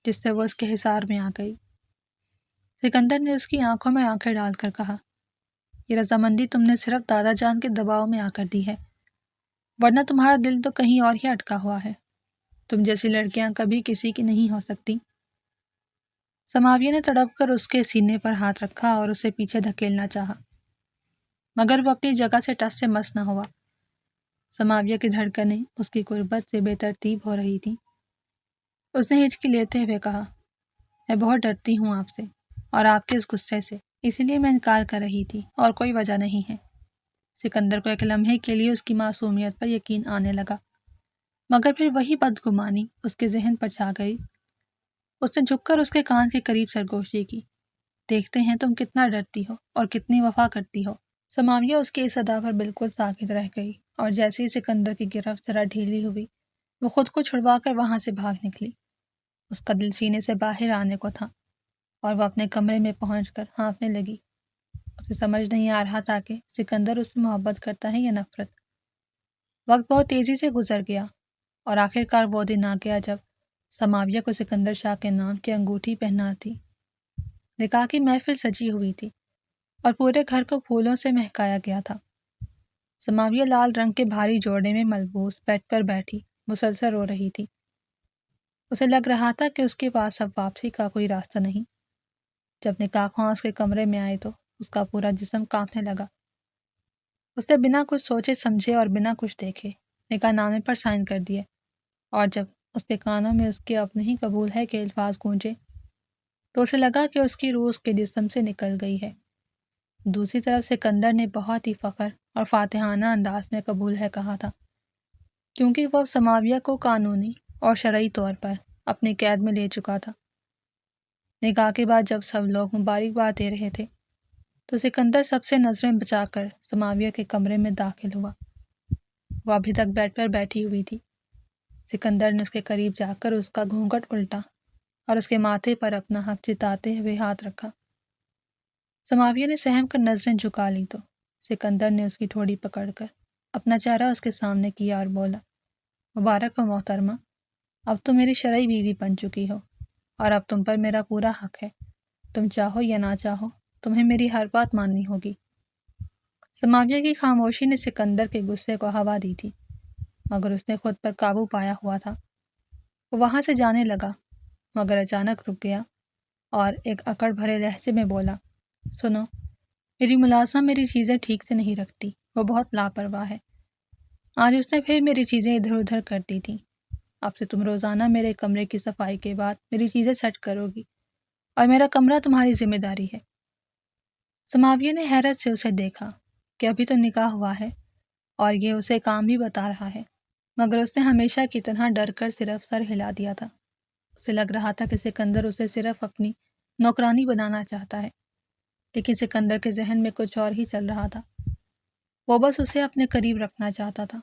A: جس سے وہ اس کے حصار میں آ گئی۔ سکندر نے اس کی آنکھوں میں آنکھیں ڈال کر کہا، یہ رضامندی تم نے صرف دادا جان کے دباؤ میں آ کر دی ہے، ورنہ تمہارا دل تو کہیں اور ہی اٹکا ہوا ہے۔ تم جیسی لڑکیاں کبھی کسی کی نہیں ہو سکتی۔ سماویہ نے تڑپ کر اس کے سینے پر ہاتھ رکھا اور اسے پیچھے دھکیلنا چاہا، مگر وہ اپنی جگہ سے ٹس سے مس نہ ہوا۔ سماویہ کی دھڑکنیں اس کی قربت سے بے ترتیب ہو رہی تھیں۔ اس نے ہچکی لیتے ہوئے کہا، میں بہت ڈرتی ہوں آپ سے اور آپ کے اس غصے سے، اسی لیے میں انکار کر رہی تھی اور کوئی وجہ نہیں ہے۔ سکندر کو ایک لمحے کے لیے اس کی معصومیت پر یقین آنے لگا، مگر پھر وہی بدگمانی اس کے ذہن پر چھا گئی۔ اس نے جھک کر اس کے کان کے قریب سرگوشی کی، دیکھتے ہیں تم کتنا ڈرتی ہو اور کتنی وفا کرتی ہو۔ سماویہ اس کی اس ادا پر بالکل ساکت رہ گئی، اور جیسے ہی سکندر کی گرفت ذرا ڈھیلی ہوئی، وہ خود کو چھڑوا کر وہاں سے بھاگ نکلی۔ اس کا دل سینے سے باہر آنے کو تھا اور وہ اپنے کمرے میں پہنچ کر ہانپنے لگی۔ اسے سمجھ نہیں آ رہا تھا کہ سکندر اس سے محبت کرتا ہے یا نفرت۔ وقت بہت تیزی سے گزر گیا اور آخرکار وہ دن آ گیا جب سماویہ کو سکندر شاہ کے نام کی انگوٹھی پہنا تھی۔ نکاح کی محفل سجی ہوئی تھی اور پورے گھر کو پھولوں سے مہکایا گیا تھا۔ سماویہ لال رنگ کے بھاری جوڑے میں ملبوس بیڈ پر بیٹھی مسلسل رو رہی تھی۔ اسے لگ رہا تھا کہ اس کے پاس اب واپسی کا کوئی راستہ نہیں۔ جب نکاح خواں اس کے کمرے میں آئے تو اس کا پورا جسم کانپنے لگا۔ اس نے بنا کچھ سوچے سمجھے اور بنا کچھ دیکھے نکاح نامے پر سائن کر دیے، اور جب اس کے کانوں میں اس کے اب نہیں قبول ہے کے الفاظ گونجے تو اسے لگا کہ اس کی روح اس کے جسم سے نکل گئی ہے۔ دوسری طرف سکندر نے بہت ہی فخر اور فاتحانہ انداز میں قبول ہے کہا تھا، کیونکہ وہ سماویہ کو قانونی اور شرعی طور پر اپنی قید میں لے چکا تھا۔ نکاح کے بعد جب سب لوگ مبارکباد دے رہے تھے تو سکندر سب سے نظریں بچا کر سماویہ کے کمرے میں داخل ہوا۔ وہ ابھی تک بیڈ پر بیٹھی ہوئی تھی۔ سکندر نے اس کے قریب جا کر اس کا گھونگھٹ الٹا اور اس کے ماتھے پر اپنا حق جتاتے ہوئے ہاتھ رکھا۔ سماویہ نے سہم کر نظریں جھکا لی تو سکندر نے اس کی ٹھوڑی پکڑ کر اپنا چہرہ اس کے سامنے کیا اور بولا، مبارک ہو محترمہ، اب تم میری شرعی بیوی بن چکی ہو اور اب تم پر میرا پورا حق ہے۔ تم چاہو یا نہ چاہو تمہیں میری ہر بات ماننی ہوگی۔ سماویہ کی خاموشی نے سکندر کے غصے کو ہوا دی تھی، مگر اس نے خود پر قابو پایا ہوا تھا۔ وہ وہاں سے جانے لگا، مگر اچانک رک گیا اور ایک اکڑ بھرے لہجے میں بولا، سنو، میری ملازمہ میری چیزیں ٹھیک سے نہیں رکھتی، وہ بہت لاپرواہ ہے۔ آج اس نے پھر میری چیزیں ادھر ادھر کر دی تھیں۔ اب سے تم روزانہ میرے کمرے کی صفائی کے بعد میری چیزیں سیٹ کرو گی اور میرا کمرہ تمہاری ذمہ داری ہے۔ سماویہ نے حیرت سے اسے دیکھا کہ ابھی تو نکاح ہوا ہے اور یہ اسے کام بھی بتا رہا ہے، مگر اس نے ہمیشہ کی طرح ڈر کر صرف سر ہلا دیا تھا۔ اسے لگ رہا تھا کہ سکندر اسے صرف اپنی نوکرانی بنانا چاہتا ہے، لیکن سکندر کے ذہن میں کچھ اور ہی چل رہا تھا۔ وہ بس اسے اپنے قریب رکھنا چاہتا تھا۔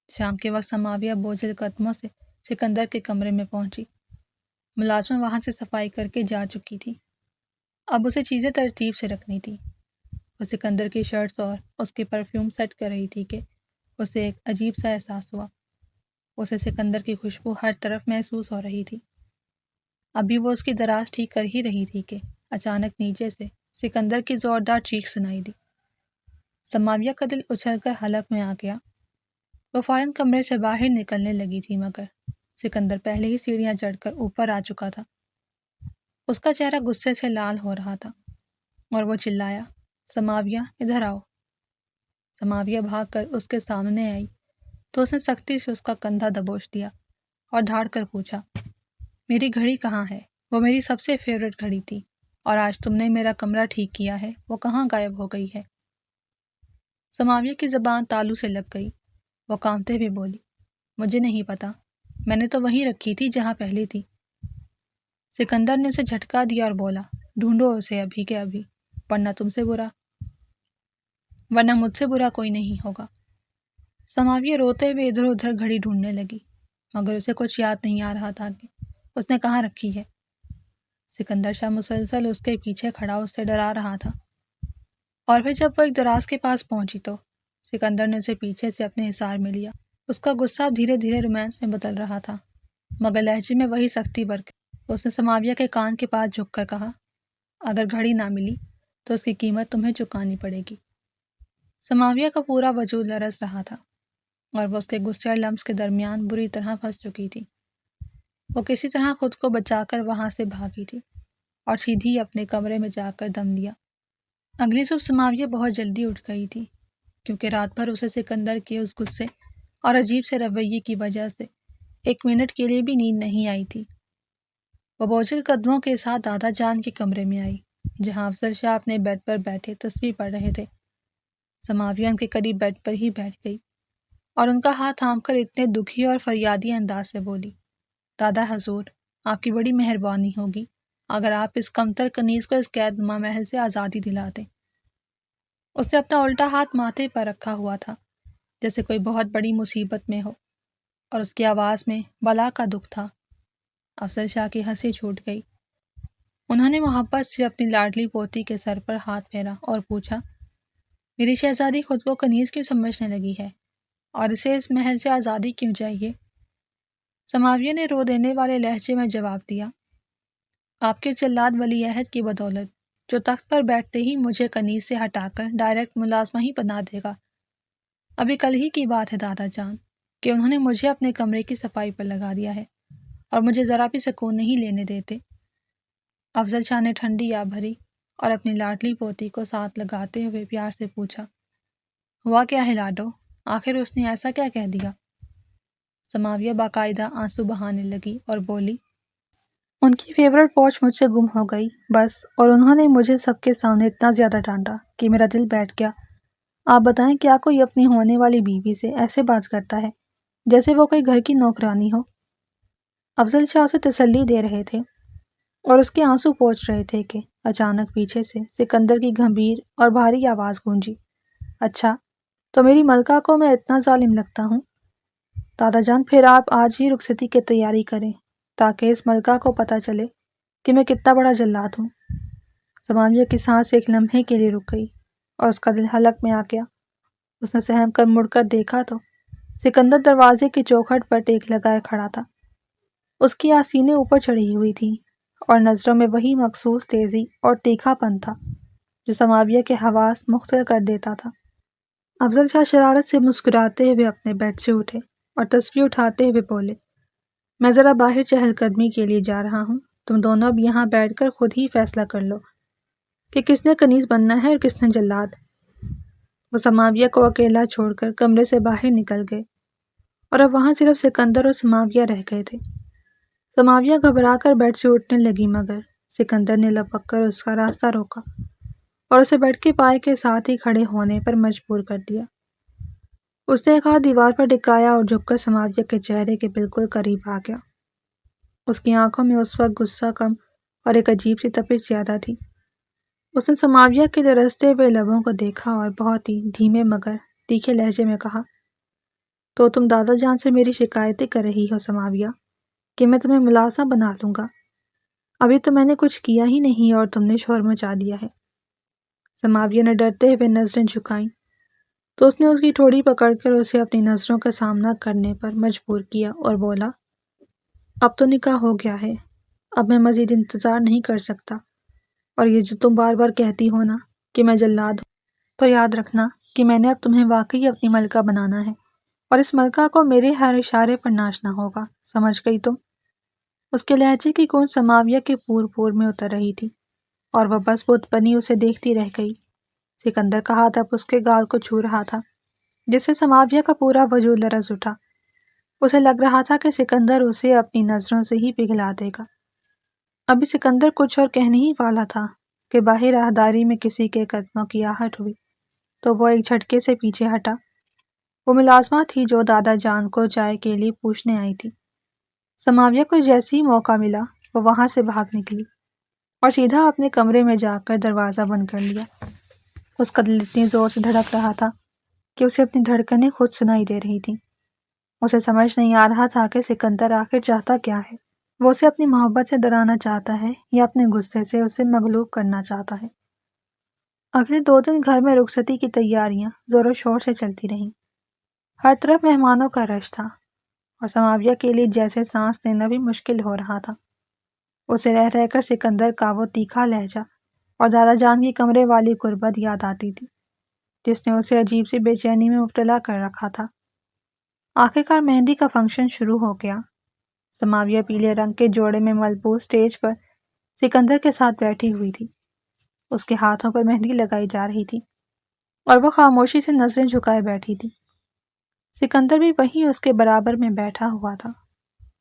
A: شام کے وقت سماویہ بوجھل قدموں سے سکندر کے کمرے میں پہنچی۔ ملازمہ وہاں سے صفائی کر کے جا چکی تھی۔ اب اسے چیزیں ترتیب سے رکھنی تھی۔ وہ سکندر کی شرٹس اور اس کے پرفیوم سیٹ کر رہی تھی کہ اسے ایک عجیب سا احساس ہوا۔ اسے سکندر کی خوشبو ہر طرف محسوس ہو رہی تھی۔ ابھی وہ اس کی دراز ٹھیک کر ہی رہی تھی کہ اچانک نیچے سے سکندر کی زوردار چیخ سنائی دی۔ سماویہ کا دل اچھل کر حلق میں آ گیا۔ وہ فوراً کمرے سے باہر نکلنے لگی تھی، مگر سکندر پہلے ہی سیڑھیاں چڑھ کر اوپر آ چکا تھا۔ اس کا چہرہ غصے سے لال ہو رہا تھا اور وہ چلایا، سماویہ ادھر آؤ۔ سماویہ بھاگ کر اس کے سامنے آئی تو اس نے سختی سے اس کا کندھا دبوچ دیا اور دھاڑ کر پوچھا، میری گھڑی کہاں ہے؟ وہ میری سب سے فیوریٹ گھڑی تھی، اور آج تم نے میرا کمرہ ٹھیک کیا ہے، وہ کہاں غائب ہو گئی ہے؟ سماویہ کی زبان تالو سے لگ گئی۔ وہ کانپتے ہوئے بولی، مجھے نہیں پتا، میں نے تو وہیں رکھی تھی جہاں پہلے تھی۔ سکندر نے اسے جھٹکا دیا اور بولا، ڈھونڈو اسے ابھی کے ابھی، ورنہ مجھ سے برا کوئی نہیں ہوگا۔ سماویہ روتے ہوئے ادھر ادھر گھڑی ڈھونڈنے لگی، مگر اسے کچھ یاد نہیں آ رہا تھا کہ اس نے کہاں رکھی ہے۔ سکندر شاہ مسلسل اس کے پیچھے کھڑا اسے ڈرا رہا تھا، اور پھر جب وہ ایک دراز کے پاس پہنچی تو سکندر نے اسے پیچھے سے اپنے حصار میں لیا۔ اس کا غصہ اب دھیرے دھیرے رومانس میں بدل رہا تھا، مگر لہجے میں وہی سختی برقرار۔ اس نے سماویہ کے کان کے پاس جھک کر کہا، اگر گھڑی نہ ملی تو اس کی قیمت تمہیں چکانی پڑے گی۔ سماویہ کا پورا وجود لرز رہا تھا اور وہ اس کے غصے اور لمس کے درمیان بری طرح پھنس چکی تھی۔ وہ کسی طرح خود کو بچا کر وہاں سے بھاگی تھی اور سیدھی اپنے کمرے میں جا کر دم لیا۔ اگلی صبح سماویہ بہت جلدی اٹھ گئی تھی، کیونکہ رات بھر اسے سکندر کے اس غصے اور عجیب سے رویے کی وجہ سے 1 منٹ کے لیے بھی نیند نہیں آئی تھی۔ وہ بوجھل قدموں کے ساتھ دادا جان کے کمرے میں آئی، جہاں افضل شاہ اپنے بیڈ پر بیٹھے تسبیح پڑھ رہے تھے۔ سماویہ ان کے قریب بیڈ پر ہی بیٹھ گئی اور ان کا ہاتھ تھام کر اتنے دکھی اور فریادی انداز سے بولی، دادا حضور، آپ کی بڑی مہربانی ہوگی اگر آپ اس کمتر کنیز کو اس قید نما محل سے آزادی دلا دیں۔ اس نے اپنا الٹا ہاتھ ماتھے پر رکھا ہوا تھا، جیسے کوئی بہت بڑی مصیبت میں ہو، اور اس کی آواز میں بلا کا دکھ تھا۔ افضل شاہ کی ہنسی چھوٹ گئی۔ انہوں نے محبت سے اپنی لاڈلی پوتی کے سر پر ہاتھ پھیرا اور پوچھا، میری شہزادی خود کو کنیز کیوں سمجھنے لگی ہے اور اسے اس محل سے آزادی کیوں چاہیے؟ سماویہ نے رو دینے والے لہجے میں جواب دیا، آپ کے جلاد ولی عہد کی بدولت، جو تخت پر بیٹھتے ہی مجھے کنیز سے ہٹا کر ڈائریکٹ ملازمہ ہی بنا دے گا۔ ابھی کل ہی کی بات ہے دادا جان کہ انہوں نے مجھے اپنے کمرے کی صفائی پر لگا دیا ہے اور مجھے ذرا بھی سکون نہیں لینے دیتے۔ افضل شاہ نے ٹھنڈی آ بھری اور اپنی لاڈلی پوتی کو ساتھ لگاتے ہوئے پیار سے پوچھا، ہوا کیا ہے لاڈو؟ آخر اس نے ایسا کیا کہہ دیا؟ سماویہ باقاعدہ آنسو بہانے لگی اور بولی، ان کی فیورٹ واچ مجھ سے گم ہو گئی بس، اور انہوں نے مجھے سب کے سامنے اتنا زیادہ ڈانٹا کہ میرا دل بیٹھ گیا۔ آپ بتائیں کیا کوئی اپنی ہونے والی بیوی سے ایسے بات کرتا ہے جیسے وہ کوئی گھر کی نوکرانی ہو؟ افضل شاہ اسے تسلی دے رہے تھے اور اس کے آنسو پوچھ رہے تھے کہ اچانک پیچھے سے سکندر کی گھمبیر اور بھاری آواز گونجی، اچھا تو میری ملکہ کو میں اتنا ظالم لگتا ہوں؟ دادا جان پھر آپ آج ہی رخصتی کی تیاری کریں تاکہ اس ملکہ کو پتہ چلے کہ میں کتنا بڑا جلاد ہوں۔ سماویہ کی سانس ایک لمحے کے لیے رک گئی اور اس کا دل حلق میں آ گیا۔ اس نے سہم کر مڑ کر دیکھا تو سکندر دروازے کی چوکھٹ پر ٹیک لگائے کھڑا تھا۔ اس کی آستینیں اوپر چڑھی ہوئی تھیں اور نظروں میں وہی مخصوص تیزی اور تیکھا پن تھا جو سماویہ کے حواس مختل کر دیتا تھا۔ افضل شاہ شرارت سے مسکراتے ہوئے اپنے بیڈ سے اٹھے اور تسبیح اٹھاتے ہوئے بولے، میں ذرا باہر چہل قدمی کے لیے جا رہا ہوں، تم دونوں اب یہاں بیٹھ کر خود ہی فیصلہ کر لو کہ کس نے کنیز بننا ہے اور کس نے جلاد۔ وہ سماویہ کو اکیلا چھوڑ کر کمرے سے باہر نکل گئے اور اب وہاں صرف سکندر اور سماویہ رہ گئے تھے۔ سماویہ گھبرا کر بیڈ سے اٹھنے لگی مگر سکندر نے لپک کر اس کا راستہ روکا اور اسے بیڈ کے پائے کے ساتھ ہی کھڑے ہونے پر مجبور کر دیا۔ اس نے ایک ہاتھ دیوار پر ٹکایا اور جھک کر سماویہ کے چہرے کے بالکل قریب آ گیا۔ اس کی آنکھوں میں اس وقت غصہ کم اور ایک عجیب سی تپش زیادہ تھی۔ اس نے سماویہ کے لرزتے ہوئے لبوں کو دیکھا اور بہت ہی دھیمے مگر تیکھے لہجے میں کہا، تو تم دادا جان سے میری شکایتیں کر رہی ہو سماویہ کہ میں تمہیں ملازمہ بنا لوں گا؟ ابھی تو میں نے کچھ کیا ہی نہیں اور تم نے شور مچا دیا ہے۔ سماویہ نے ڈرتے ہوئے نظریں جھکائیں تو اس نے اس کی ٹھوڑی پکڑ کر اسے اپنی نظروں کا سامنا کرنے پر مجبور کیا اور بولا، اب تو نکاح ہو گیا ہے، اب میں مزید انتظار نہیں کر سکتا، اور یہ جو تم بار بار کہتی ہو نا کہ میں جلاد ہوں، تو یاد رکھنا کہ میں نے اب تمہیں واقعی اپنی ملکہ بنانا ہے اور اس ملکہ کو میرے ہر اشارے پر ناچنا ہوگا، سمجھ گئی تم؟ اس کے لہجے کی گونج سماویہ کے پور پور میں اتر رہی تھی اور وہ بس بت بنی اسے دیکھتی رہ گئی۔ سکندر کا ہاتھ اب اس کے گال کو چھو رہا تھا جس سے سماویہ کا پورا وجود لرز اٹھا۔ اسے لگ رہا تھا کہ سکندر اسے اپنی نظروں سے ہی پگھلا دے گا۔ ابھی سکندر کچھ اور کہنے ہی والا تھا کہ باہر راہداری میں کسی کے قدموں کی آہٹ ہوئی تو وہ ایک جھٹکے سے پیچھے ہٹا۔ وہ ملازمہ تھی جو دادا جان کو چائے کے لیے پوچھنے آئی تھی۔ سماویہ کو جیسے ہی موقع ملا وہ وہاں سے بھاگ نکلی اور سیدھا اپنے کمرے میں جا کر دروازہ بند کر لیا۔ اس کا دل اتنی زور سے دھڑک رہا تھا کہ اسے اپنی دھڑکنیں خود سنائی دے رہی تھیں۔ اسے سمجھ نہیں آ رہا تھا کہ سکندر آخر چاہتا کیا ہے۔ وہ اسے اپنی محبت سے ڈرانا چاہتا ہے یا اپنے غصے سے اسے مغلوب کرنا چاہتا ہے۔ اگلے 2 دن گھر میں رخصتی کی تیاریاں زور و شور سے چلتی رہیں۔ ہر طرف مہمانوں کا رش تھا اور سماویہ کے لیے جیسے سانس لینا بھی مشکل ہو رہا تھا۔ اسے رہ رہ کر سکندر کا وہ تیکھا لہجہ اور دادا جان کی کمرے والی غربت یاد آتی تھی جس نے اسے عجیب سی بے چینی میں مبتلا کر رکھا تھا۔ آخرکار مہندی کا فنکشن شروع ہو گیا۔ سماویہ پیلے رنگ کے جوڑے میں ملبوس اسٹیج پر سکندر کے ساتھ بیٹھی ہوئی تھی۔ اس کے ہاتھوں پر مہندی لگائی جا رہی تھی اور وہ خاموشی سے نظریں جھکائے بیٹھی تھی۔ سکندر بھی وہیں اس کے برابر میں بیٹھا ہوا تھا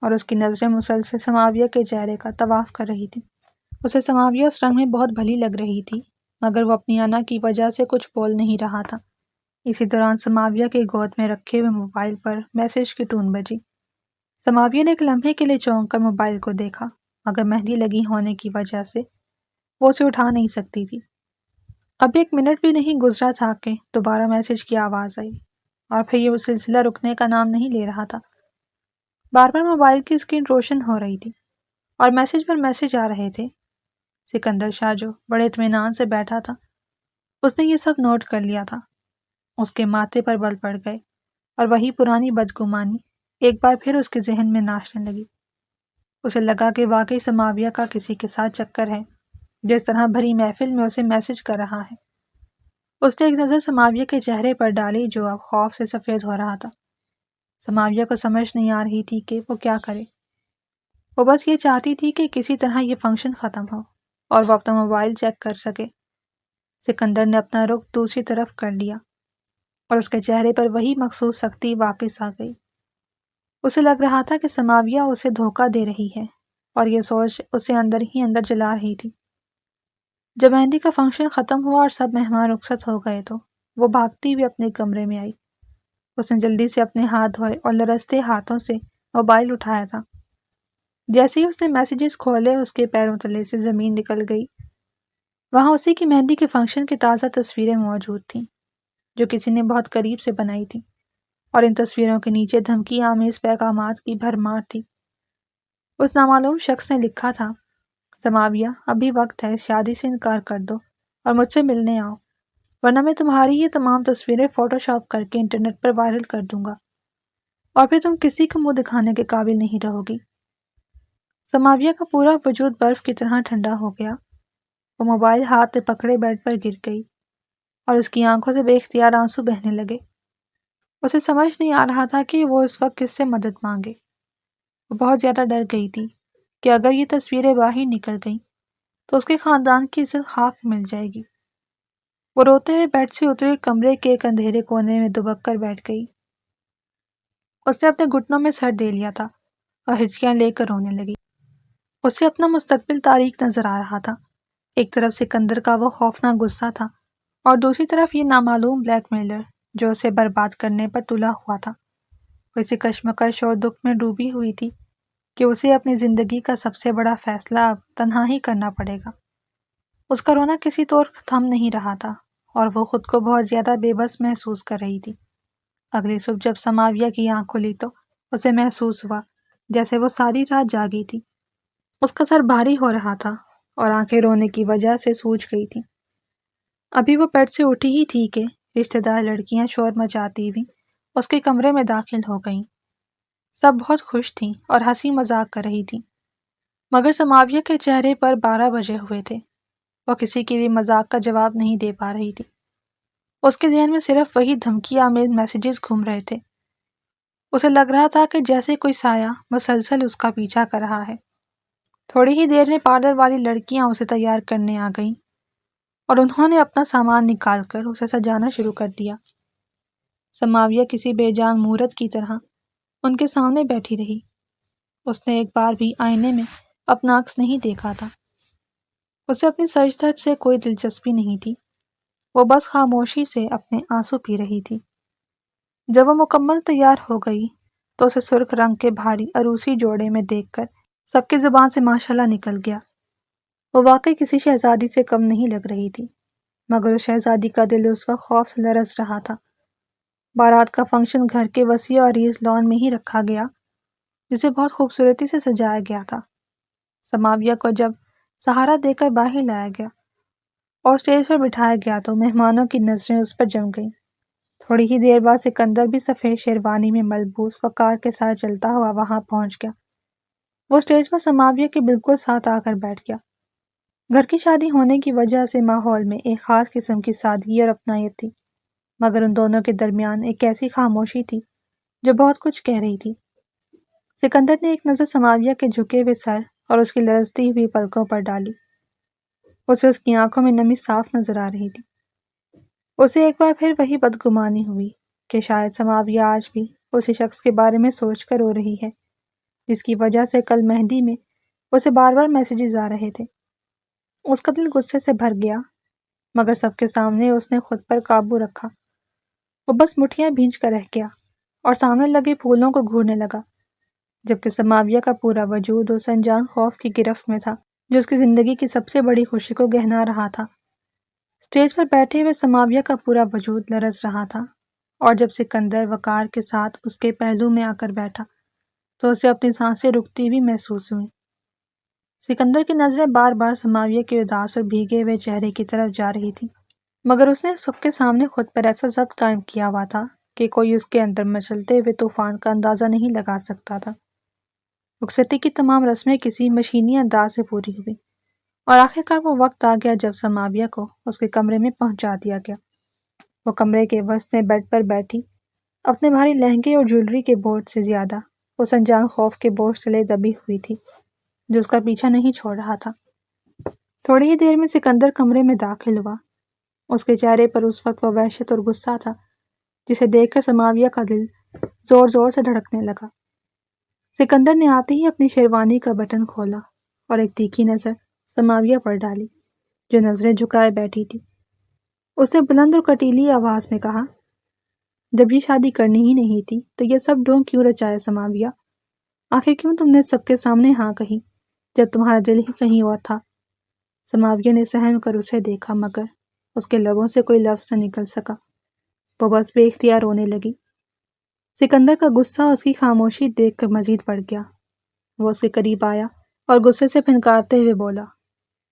A: اور اس کی نظریں مسلسل سماویہ کے چہرے کا طواف کر رہی تھی۔ اسے سماویہ اس رنگ میں بہت بھلی لگ رہی تھی، مگر وہ اپنی انا کی وجہ سے کچھ بول نہیں رہا تھا۔ اسی دوران سماویہ کے گود میں رکھے ہوئے موبائل پر میسج کی ٹون بجی۔ سماویہ نے ایک لمحے کے لیے چونک کر موبائل کو دیکھا، مگر مہندی لگی ہونے کی وجہ سے وہ اسے اٹھا نہیں سکتی تھی۔ اب 1 منٹ بھی نہیں گزرا تھا کہ دوبارہ میسج کی آواز آئی، اور پھر یہ سلسلہ رکنے کا نام نہیں لے رہا تھا۔ بار بار موبائل کی اسکرین روشن ہو رہی تھی اور میسج پر میسج آ رہے تھے۔ سکندر شاہ جو بڑے اطمینان سے بیٹھا تھا، اس نے یہ سب نوٹ کر لیا تھا۔ اس کے ماتھے پر بل پڑ گئے اور وہی پرانی بدگمانی ایک بار پھر اس کے ذہن میں ناچنے لگی۔ اسے لگا کہ واقعی سماویہ کا کسی کے ساتھ چکر ہے جو اس طرح بھری محفل میں اسے میسج کر رہا ہے۔ اس نے ایک نظر سماویہ کے چہرے پر ڈالی جو اب خوف سے سفید ہو رہا تھا۔ سماویہ کو سمجھ نہیں آ رہی تھی کہ وہ کیا کرے۔ وہ بس یہ چاہتی تھی کہ کسی طرح یہ فنکشن ختم ہو اور وہ اپنا موبائل چیک کر سکے۔ سکندر نے اپنا رخ دوسری طرف کر لیا اور اس کے چہرے پر وہی مخصوص سختی واپس آ گئی۔ اسے لگ رہا تھا کہ سماویہ اسے دھوکہ دے رہی ہے اور یہ سوچ اسے اندر ہی اندر جلا رہی تھی۔ جب مہندی کا فنکشن ختم ہوا اور سب مہمان رخصت ہو گئے تو وہ بھاگتی ہوئی اپنے کمرے میں آئی۔ اس نے جلدی سے اپنے ہاتھ دھوئے اور لرزتے ہاتھوں سے موبائل اٹھایا تھا۔ جیسے ہی اس نے میسیجز کھولے اس کے پیروں تلے سے زمین نکل گئی۔ وہاں اسی کی مہندی کے فنکشن کی تازہ تصویریں موجود تھیں جو کسی نے بہت قریب سے بنائی تھیں، اور ان تصویروں کے نیچے دھمکی آمیز پیغامات کی بھرمار تھی۔ اس نامعلوم شخص نے لکھا تھا، سماویہ ابھی وقت ہے، شادی سے انکار کر دو اور مجھ سے ملنے آؤ، ورنہ میں تمہاری یہ تمام تصویریں فوٹو شاپ کر کے انٹرنیٹ پر وائرل کر دوں گا اور پھر تم کسی کو منہ دکھانے کے قابل نہیں رہو گی۔ سماویہ کا پورا وجود برف کی طرح ٹھنڈا ہو گیا۔ وہ موبائل ہاتھ میں پکڑے بیڈ پر گر گئی اور اس کی آنکھوں سے بے اختیار آنسو بہنے لگے۔ اسے سمجھ نہیں آ رہا تھا کہ وہ اس وقت کس سے مدد مانگے۔ وہ بہت زیادہ ڈر گئی تھی کہ اگر یہ تصویریں باہر نکل گئیں تو اس کے خاندان کی عزت خاک مل جائے گی۔ وہ روتے ہوئے بیڈ سے اتری، کمرے کے ایک اندھیرے کونے میں دبک کر بیٹھ گئی۔ اس نے اپنے گھٹنوں میں سر دے لیا تھا اور ہچکیاں لے کر رونے لگی۔ اسے اپنا مستقبل تاریک نظر آ رہا تھا۔ ایک طرف سکندر کا وہ خوفناک غصہ تھا اور دوسری طرف یہ نامعلوم بلیک میلر جو اسے برباد کرنے پر تلا ہوا تھا۔ وہ اسے کشمکش اور دکھ میں ڈوبی ہوئی تھی کہ اسے اپنی زندگی کا سب سے بڑا فیصلہ اب تنہا ہی کرنا پڑے گا۔ اس کا رونا کسی طور تھم نہیں رہا تھا اور وہ خود کو بہت زیادہ بے بس محسوس کر رہی تھی۔ اگلی صبح جب سماویہ کی آنکھ کھلی تو اسے محسوس ہوا جیسے وہ ساری رات جاگی تھی۔ اس کا سر بھاری ہو رہا تھا اور آنکھیں رونے کی وجہ سے سوج گئی تھیں۔ ابھی وہ بیڈ سے اٹھی ہی تھی کہ رشتہ دار لڑکیاں شور مچاتی ہوئی اس کے کمرے میں داخل ہو گئیں۔ سب بہت خوش تھیں اور ہنسی مذاق کر رہی تھیں، مگر سماویہ کے چہرے پر 12 بجے ہوئے تھے۔ وہ کسی کی بھی مذاق کا جواب نہیں دے پا رہی تھی۔ اس کے ذہن میں صرف وہی دھمکی آمیز میسیجز گھوم رہے تھے۔ اسے لگ رہا تھا کہ جیسے کوئی سایہ مسلسل اس کا پیچھا کر رہا ہے۔ تھوڑی ہی دیر میں پارلر والی لڑکیاں اسے تیار کرنے آ گئیں اور انہوں نے اپنا سامان نکال کر اسے سجانا شروع کر دیا۔ سماویہ کسی بے جان مورت کی طرح ان کے سامنے بیٹھی رہی۔ اس نے ایک بار بھی آئینے میں اپنا عکس نہیں دیکھا تھا۔ اسے اپنی سج دھج سے کوئی دلچسپی نہیں تھی۔ وہ بس خاموشی سے اپنے آنسو پی رہی تھی۔ جب وہ مکمل تیار ہو گئی تو اسے سرخ رنگ کے بھاری عروسی جوڑے میں دیکھ کر سب کی زبان سے ماشاءاللہ نکل گیا۔ وہ واقعی کسی شہزادی سے کم نہیں لگ رہی تھی، مگر اس شہزادی کا دل اس وقت خوف سے لرز رہا تھا۔ بارات کا فنکشن گھر کے وسیع اور عریض لان میں ہی رکھا گیا جسے بہت خوبصورتی سے سجایا گیا تھا۔ سماویہ کو جب سہارا دے کر باہر لایا گیا اور اسٹیج پر بٹھایا گیا تو مہمانوں کی نظریں اس پر جم گئیں۔ تھوڑی ہی دیر بعد سکندر بھی سفید شیروانی میں ملبوس وقار کے ساتھ چلتا ہوا وہاں پہنچ گیا۔ وہ اسٹیج پر سماویہ کے بالکل ساتھ آ کر بیٹھ گیا۔ گھر کی شادی ہونے کی وجہ سے ماحول میں ایک خاص قسم کی سادگی اور اپنائیت تھی، مگر ان دونوں کے درمیان ایک ایسی خاموشی تھی جو بہت کچھ کہہ رہی تھی۔ سکندر نے ایک نظر سماویہ کے جھکے ہوئے سر اور اس کی لرزتی ہوئی پلکوں پر ڈالی۔ اسے اس کی آنکھوں میں نمی صاف نظر آ رہی تھی۔ اسے ایک بار پھر وہی بدگمانی ہوئی کہ شاید سماویہ آج بھی اسی شخص کے بارے میں سوچ کر رو رہی ہے جس کی وجہ سے کل مہندی میں اسے بار بار میسیجز آ رہے تھے۔ اس کا دل غصے سے بھر گیا، مگر سب کے سامنے اس نے خود پر قابو رکھا۔ وہ بس مٹھیاں بھینچ کر رہ گیا اور سامنے لگے پھولوں کو گھورنے لگا، جبکہ سماویہ کا پورا وجود اس انجان خوف کی گرفت میں تھا جو اس کی زندگی کی سب سے بڑی خوشی کو گہنا رہا تھا۔ اسٹیج پر بیٹھے ہوئے سماویہ کا پورا وجود لرز رہا تھا، اور جب سکندر وقار کے ساتھ اس کے پہلو میں آ کر بیٹھا تو اسے اپنی سانسیں رکتی ہوئی محسوس ہوئیں۔ سکندر کی نظریں بار بار سماویہ کے اداس اور بھیگے ہوئے چہرے کی طرف جا رہی تھیں، مگر اس نے سب کے سامنے خود پر ایسا ضبط قائم کیا ہوا تھا کہ کوئی اس کے اندر مچلتے ہوئے طوفان کا اندازہ نہیں لگا سکتا تھا۔ رخصتی کی تمام رسمیں کسی مشینی انداز سے پوری ہوئی، اور آخرکار وہ وقت آ گیا جب سماویہ کو اس کے کمرے میں پہنچا دیا گیا۔ وہ کمرے کے وسط میں بیڈ پر بیٹھی اپنے بھاری لہنگے اور جولری کے بوجھ سے زیادہ اس انجان خوف کے بوجھ تلے دبی ہوئی تھی جو اس کا پیچھا نہیں چھوڑ رہا تھا۔ تھوڑی ہی دیر میں سکندر کمرے میں داخل ہوا۔ اس کے چہرے پر اس وقت وہ وحشت اور غصہ تھا جسے دیکھ کر سماویہ کا دل زور زور سے دھڑکنے لگا۔ سکندر نے آتے ہی اپنی شیروانی کا بٹن کھولا اور ایک تیکھی نظر سماویہ پر ڈالی جو نظریں جھکائے بیٹھی تھی۔ اس نے بلند اور کٹیلی آواز میں کہا، جب یہ شادی کرنی ہی نہیں تھی تو یہ سب ڈھونگ کیوں رچایا سماویہ؟ آخر کیوں تم نے سب کے سامنے ہاں کہی جب تمہارا دل ہی کہیں اور تھا؟ سماویہ نے سہم کر اسے دیکھا، مگر اس کے لبوں سے کوئی لفظ نہ نکل سکا۔ وہ بس بے اختیار رونے لگی۔ سکندر کا غصہ اس کی خاموشی دیکھ کر مزید بڑھ گیا۔ وہ اس کے قریب آیا اور غصے سے پھنکارتے ہوئے بولا،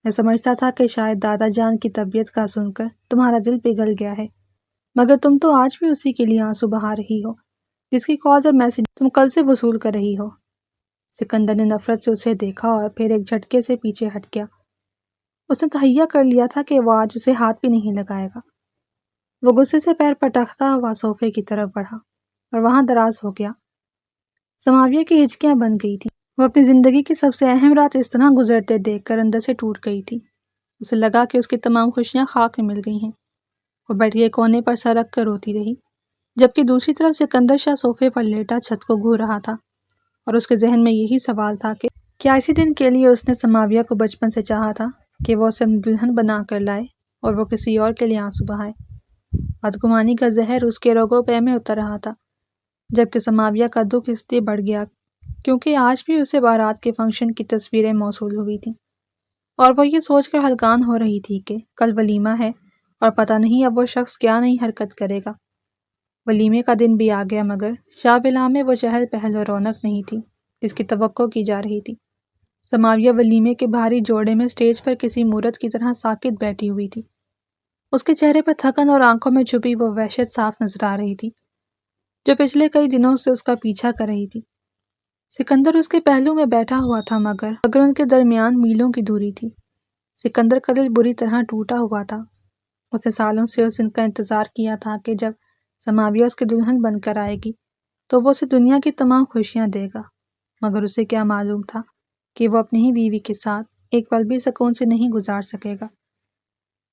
A: میں سمجھتا تھا کہ شاید دادا جان کی طبیعت کا سن کر تمہارا دل پگھل گیا ہے، مگر تم تو آج بھی اسی کے لیے آنسو بہا رہی ہو جس کی کالز اور میسج تم کل سے وصول کر رہی ہو۔ سکندر نے نفرت سے اسے دیکھا اور پھر ایک جھٹکے سے پیچھے ہٹ گیا۔ اس نے تہیہ کر لیا تھا کہ وہ آج اسے ہاتھ بھی نہیں لگائے گا۔ وہ غصے سے پیر پٹکتا ہوا صوفے کی طرف بڑھا اور وہاں دراز ہو گیا۔ سماویہ کی ہچکیاں بن گئی تھیں۔ وہ اپنی زندگی کی سب سے اہم رات اس طرح گزرتے دیکھ کر اندر سے ٹوٹ گئی تھی۔ اسے لگا کہ اس کی تمام خوشیاں خاک میں مل گئی ہیں۔ وہ بیٹھ کے کونے پر سر رکھ کر روتی رہی، جبکہ دوسری طرف سکندر شاہ صوفے پر لیٹا چھت کو گھور رہا تھا، اور اس کے ذہن میں یہی سوال تھا کہ کیا اسی دن کے لیے اس نے سماویہ کو بچپن سے چاہا تھا کہ وہ اسے دلہن بنا کر لائے اور وہ کسی اور کے لیے آنسو بہائے۔ بدگمانی کا زہر اس کے رگوں پہ میں اتر رہا تھا، جبکہ سماویہ کا دکھ اس لیے بڑھ گیا کیونکہ آج بھی اسے بارات کے فنکشن کی تصویریں موصول ہوئی تھیں، اور وہ یہ سوچ کر ہلکان ہو رہی تھی کہ کل ولیمہ ہے اور پتہ نہیں اب وہ شخص کیا نئی حرکت کرے گا۔ ولیمے کا دن بھی آ گیا، مگر شاہ بلا میں وہ چہل پہل اور رونق نہیں تھی جس کی توقع کی جا رہی تھی۔ سماویہ ولیمے کے بھاری جوڑے میں اسٹیج پر کسی مورت کی طرح ساکت بیٹھی ہوئی تھی۔ اس کے چہرے پر تھکن اور آنکھوں میں چھپی وہ وحشت صاف نظر آ رہی تھی جو پچھلے کئی دنوں سے اس کا پیچھا کر رہی تھی۔ سکندر اس کے پہلو میں بیٹھا ہوا تھا، مگر ان کے درمیان میلوں کی دوری تھی۔ سکندر کا دل بری طرح ٹوٹا ہوا تھا۔ اس نے سالوں سے اس دن کا انتظار کیا تھا کہ جب سماویہ اس کی دلہن بن کر آئے گی تو وہ اسے دنیا کی تمام خوشیاں دے گا، مگر اسے کیا معلوم تھا کہ وہ اپنی ہی بیوی کے ساتھ ایک پل بھی سکون سے نہیں گزار سکے گا۔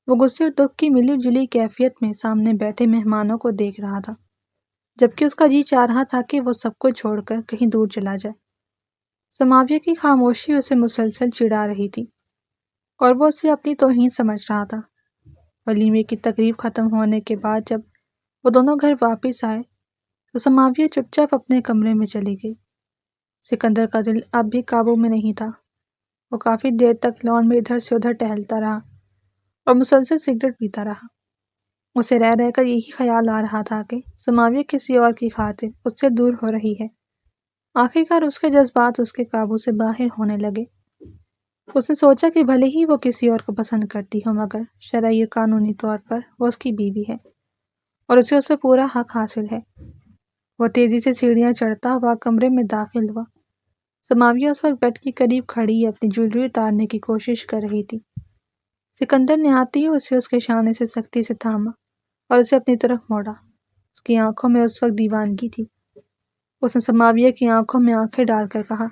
A: وہ غصے اور دکھ کی ملی جلی کیفیت میں سامنے بیٹھے مہمانوں کو دیکھ رہا تھا، جبکہ اس کا جی چاہ رہا تھا کہ وہ سب کو چھوڑ کر کہیں دور چلا جائے۔ سماویہ کی خاموشی اسے مسلسل چڑھا رہی تھی، اور وہ اسے اپنی توہین سمجھ رہا تھا۔ ولیمے کی تقریب ختم ہونے کے بعد جب وہ دونوں گھر واپس آئے تو سماویہ چپ چاپ اپنے کمرے میں چلی گئی۔ سکندر کا دل اب بھی قابو میں نہیں تھا۔ وہ کافی دیر تک لان میں ادھر سے ادھر ٹہلتا رہا اور مسلسل سگریٹ پیتا رہا۔ اسے رہ رہ کر یہی خیال آ رہا تھا کہ سماویہ کسی اور کی خاطر اس سے دور ہو رہی ہے۔ آخرکار اس کے جذبات اس کے قابو سے باہر ہونے لگے۔ اس نے سوچا کہ بھلے ہی وہ کسی اور کو پسند کرتی ہو، مگر شرعی اور قانونی طور پر وہ اس کی بیوی ہے اور اسے اس پر پورا حق حاصل ہے۔ وہ تیزی سے سیڑھیاں چڑھتا ہوا کمرے میں داخل ہوا۔ سماویہ اس وقت بیڈ کے قریب کھڑی اپنی جولری اتارنے کی کوشش کر رہی تھی۔ سکندر نے آتے ہی اسے اس کے شانے سے سختی سے تھاما اور اسے اپنی طرف موڑا۔ اس کی آنکھوں میں اس وقت دیوانگی تھی۔ اس نے سماویہ کی آنکھوں میں آنکھیں ڈال کر کہا،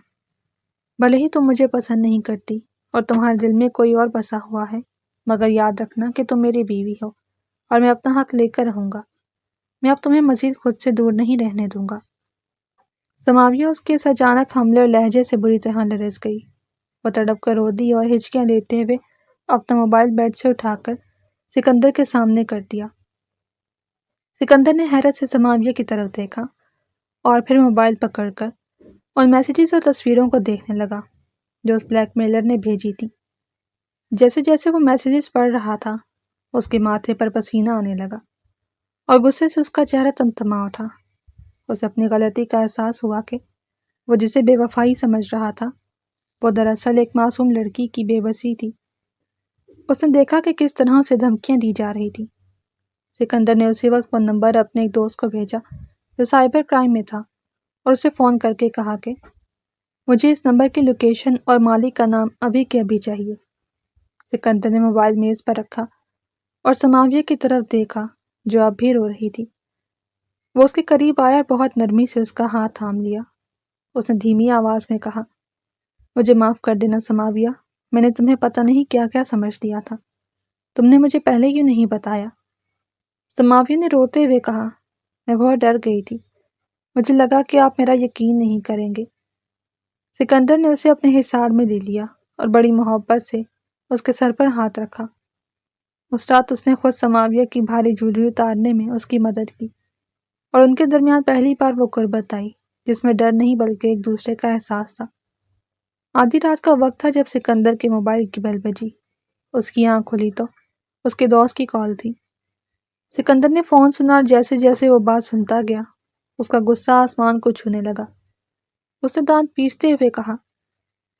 A: بھلے ہی تم مجھے پسند نہیں کرتی اور تمہارے دل میں کوئی اور بسا ہوا ہے، مگر یاد رکھنا کہ تم میری بیوی ہو اور میں اپنا حق لے کر رہوں گا۔ میں اب تمہیں مزید خود سے دور نہیں رہنے دوں گا۔ سماویہ اس کے اس اچانک حملے اور لہجے سے بری طرح لرز گئی۔ وہ تڑپ کر رو دی اور ہچکیاں لیتے ہوئے اپنا موبائل بیڈ سے اٹھا کر سکندر کے سامنے کر دیا۔ سکندر نے حیرت سے سماویہ کی طرف دیکھا اور پھر موبائل پکڑ کر ان میسیجز اور تصویروں کو دیکھنے لگا جو اس بلیک میلر نے بھیجی تھی۔ جیسے جیسے وہ میسیجز پڑھ رہا تھا، اس کے ماتھے پر پسینہ آنے لگا اور غصے سے اس کا چہرہ تمتما اٹھا۔ اسے اپنی غلطی کا احساس ہوا کہ وہ جسے بے وفائی سمجھ رہا تھا وہ دراصل ایک معصوم لڑکی کی بے بسی تھی۔ اس نے دیکھا کہ کس طرح اسے دھمکیاں دی جا رہی تھی۔ سکندر نے اسی وقت وہ نمبر اپنے ایک دوست کو بھیجا جو سائبر کرائم میں تھا اور اسے فون کر کے کہا کہ مجھے اس نمبر کی لوکیشن اور مالک کا نام ابھی کے ابھی چاہیے۔ سکندر نے موبائل میز پر رکھا اور سماویہ کی طرف دیکھا جو اب بھی رو رہی تھی۔ وہ اس کے قریب آیا اور بہت نرمی سے اس کا ہاتھ تھام لیا۔ اس نے دھیمی آواز میں کہا، مجھے معاف کر دینا سماویہ، میں نے تمہیں پتہ نہیں کیا کیا سمجھ لیا تھا، تم نے مجھے پہلے کیوں نہیں بتایا؟ سماویہ نے روتے ہوئے کہا، میں بہت ڈر گئی تھی، مجھے لگا کہ آپ میرا یقین نہیں کریں گے۔ سکندر نے اسے اپنے حصار میں لے لیا اور بڑی محبت سے اس کے سر پر ہاتھ رکھا۔ اس رات اس نے خود سماویہ کی بھاری جھولی اتارنے میں اس کی مدد کی اور ان کے درمیان پہلی بار وہ قربت آئی جس میں ڈر نہیں بلکہ ایک دوسرے کا احساس تھا۔ آدھی رات کا وقت تھا جب سکندر کے موبائل کی بیل بجی۔ اس کی آنکھ کھلی تو اس کے دوست کی کال تھی۔ سکندر نے فون سنا اور جیسے جیسے وہ بات سنتا گیا اس کا غصہ آسمان کو چھونے لگا۔ اس نے دانت پیستے ہوئے کہا،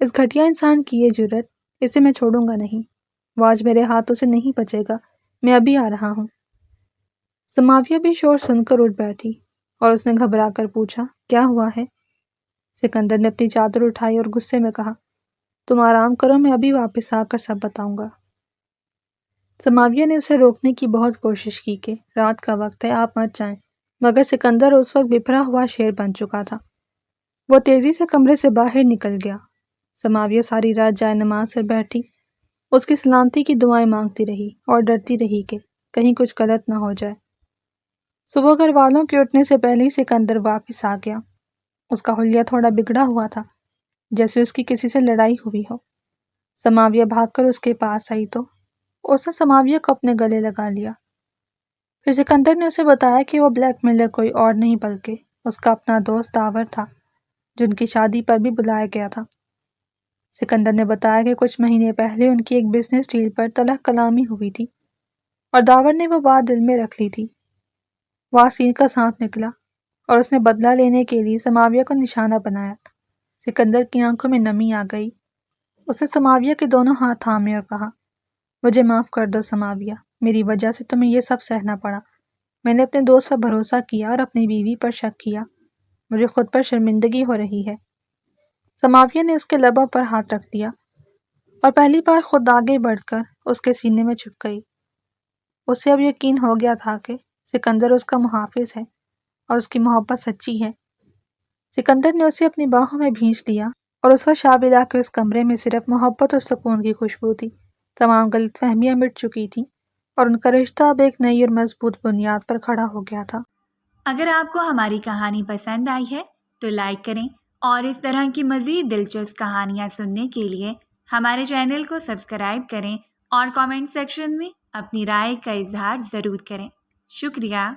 A: اس گھٹیا انسان کی یہ جرت، اسے میں چھوڑوں گا نہیں، وہ آج میرے ہاتھوں سے نہیں بچے گا، میں ابھی آ رہا ہوں۔ سماویہ بھی شور سن کر اٹھ بیٹھی اور اس نے گھبرا کر پوچھا، کیا ہوا ہے؟ سکندر نے اپنی چادر اٹھائی اور غصے میں کہا، تم آرام کرو، میں ابھی واپس آ کر سب بتاؤں گا۔ سماویہ نے اسے روکنے کی بہت کوشش کی کہ رات کا وقت ہے، آپ مت جائیں، مگر سکندر اس وقت بپھرا ہوا شیر بن چکا تھا۔ وہ تیزی سے کمرے سے باہر نکل گیا۔ سماویہ ساری رات جائے نماز پر بیٹھی اس کی سلامتی کی دعائیں مانگتی رہی اور ڈرتی رہی کہ کہیں کچھ غلط نہ ہو جائے۔ صبح گھر والوں کے اٹھنے سے پہلے ہی سکندر واپس آ گیا۔ اس کا حلیہ تھوڑا بگڑا ہوا تھا، جیسے اس کی کسی سے لڑائی ہوئی ہو۔ سماویہ بھاگ کر اس کے پاس آئی تو اس نے سماویہ کو اپنے گلے لگا لیا۔ پھر سکندر نے اسے بتایا کہ وہ بلیک میلر کوئی اور نہیں بلکہ اس کا اپنا دوست داور تھا جن کی شادی پر بھی بلایا گیا تھا۔ سکندر نے بتایا کہ کچھ مہینے پہلے ان کی ایک بزنس ڈیل پر تلخ کلامی ہوئی تھی اور داور نے وہ بات دل میں رکھ لی تھی۔ وہ سیر کا سانپ نکلا اور اس نے بدلہ لینے کے لیے سماویہ کو نشانہ بنایا۔ سکندر کی آنکھوں میں نمی آ گئی۔ اس نے سماویہ کے دونوں ہاتھ تھامے اور کہا، مجھے معاف کر دو سماویہ، میری وجہ سے تمہیں یہ سب سہنا پڑا۔ میں نے اپنے دوست پر بھروسہ کیا اور اپنی بیوی پر شک کیا، مجھے خود پر شرمندگی ہو رہی ہے۔ سماویہ نے اس کے لبوں پر ہاتھ رکھ دیا اور پہلی بار خود آگے بڑھ کر اس کے سینے میں چھپ گئی۔ اسے اب یقین ہو گیا تھا کہ سکندر اس کا محافظ ہے اور اس کی محبت سچی ہے۔ سکندر نے اسے اپنی باہوں میں بھینچ لیا اور اس وقت شابلا کے اس کمرے میں صرف محبت اور سکون کی خوشبو تھی۔ تمام غلط فہمیاں مٹ چکی تھیں اور ان کا رشتہ اب ایک نئی اور مضبوط بنیاد پر کھڑا ہو گیا تھا۔
B: اگر آپ کو ہماری کہانی پسند آئی ہے تو لائک کریں اور اس طرح کی مزید دلچسپ کہانیاں سننے کے لیے ہمارے چینل کو سبسکرائب کریں اور کامنٹ سیکشن میں اپنی رائے کا اظہار ضرور کریں۔ شکریہ۔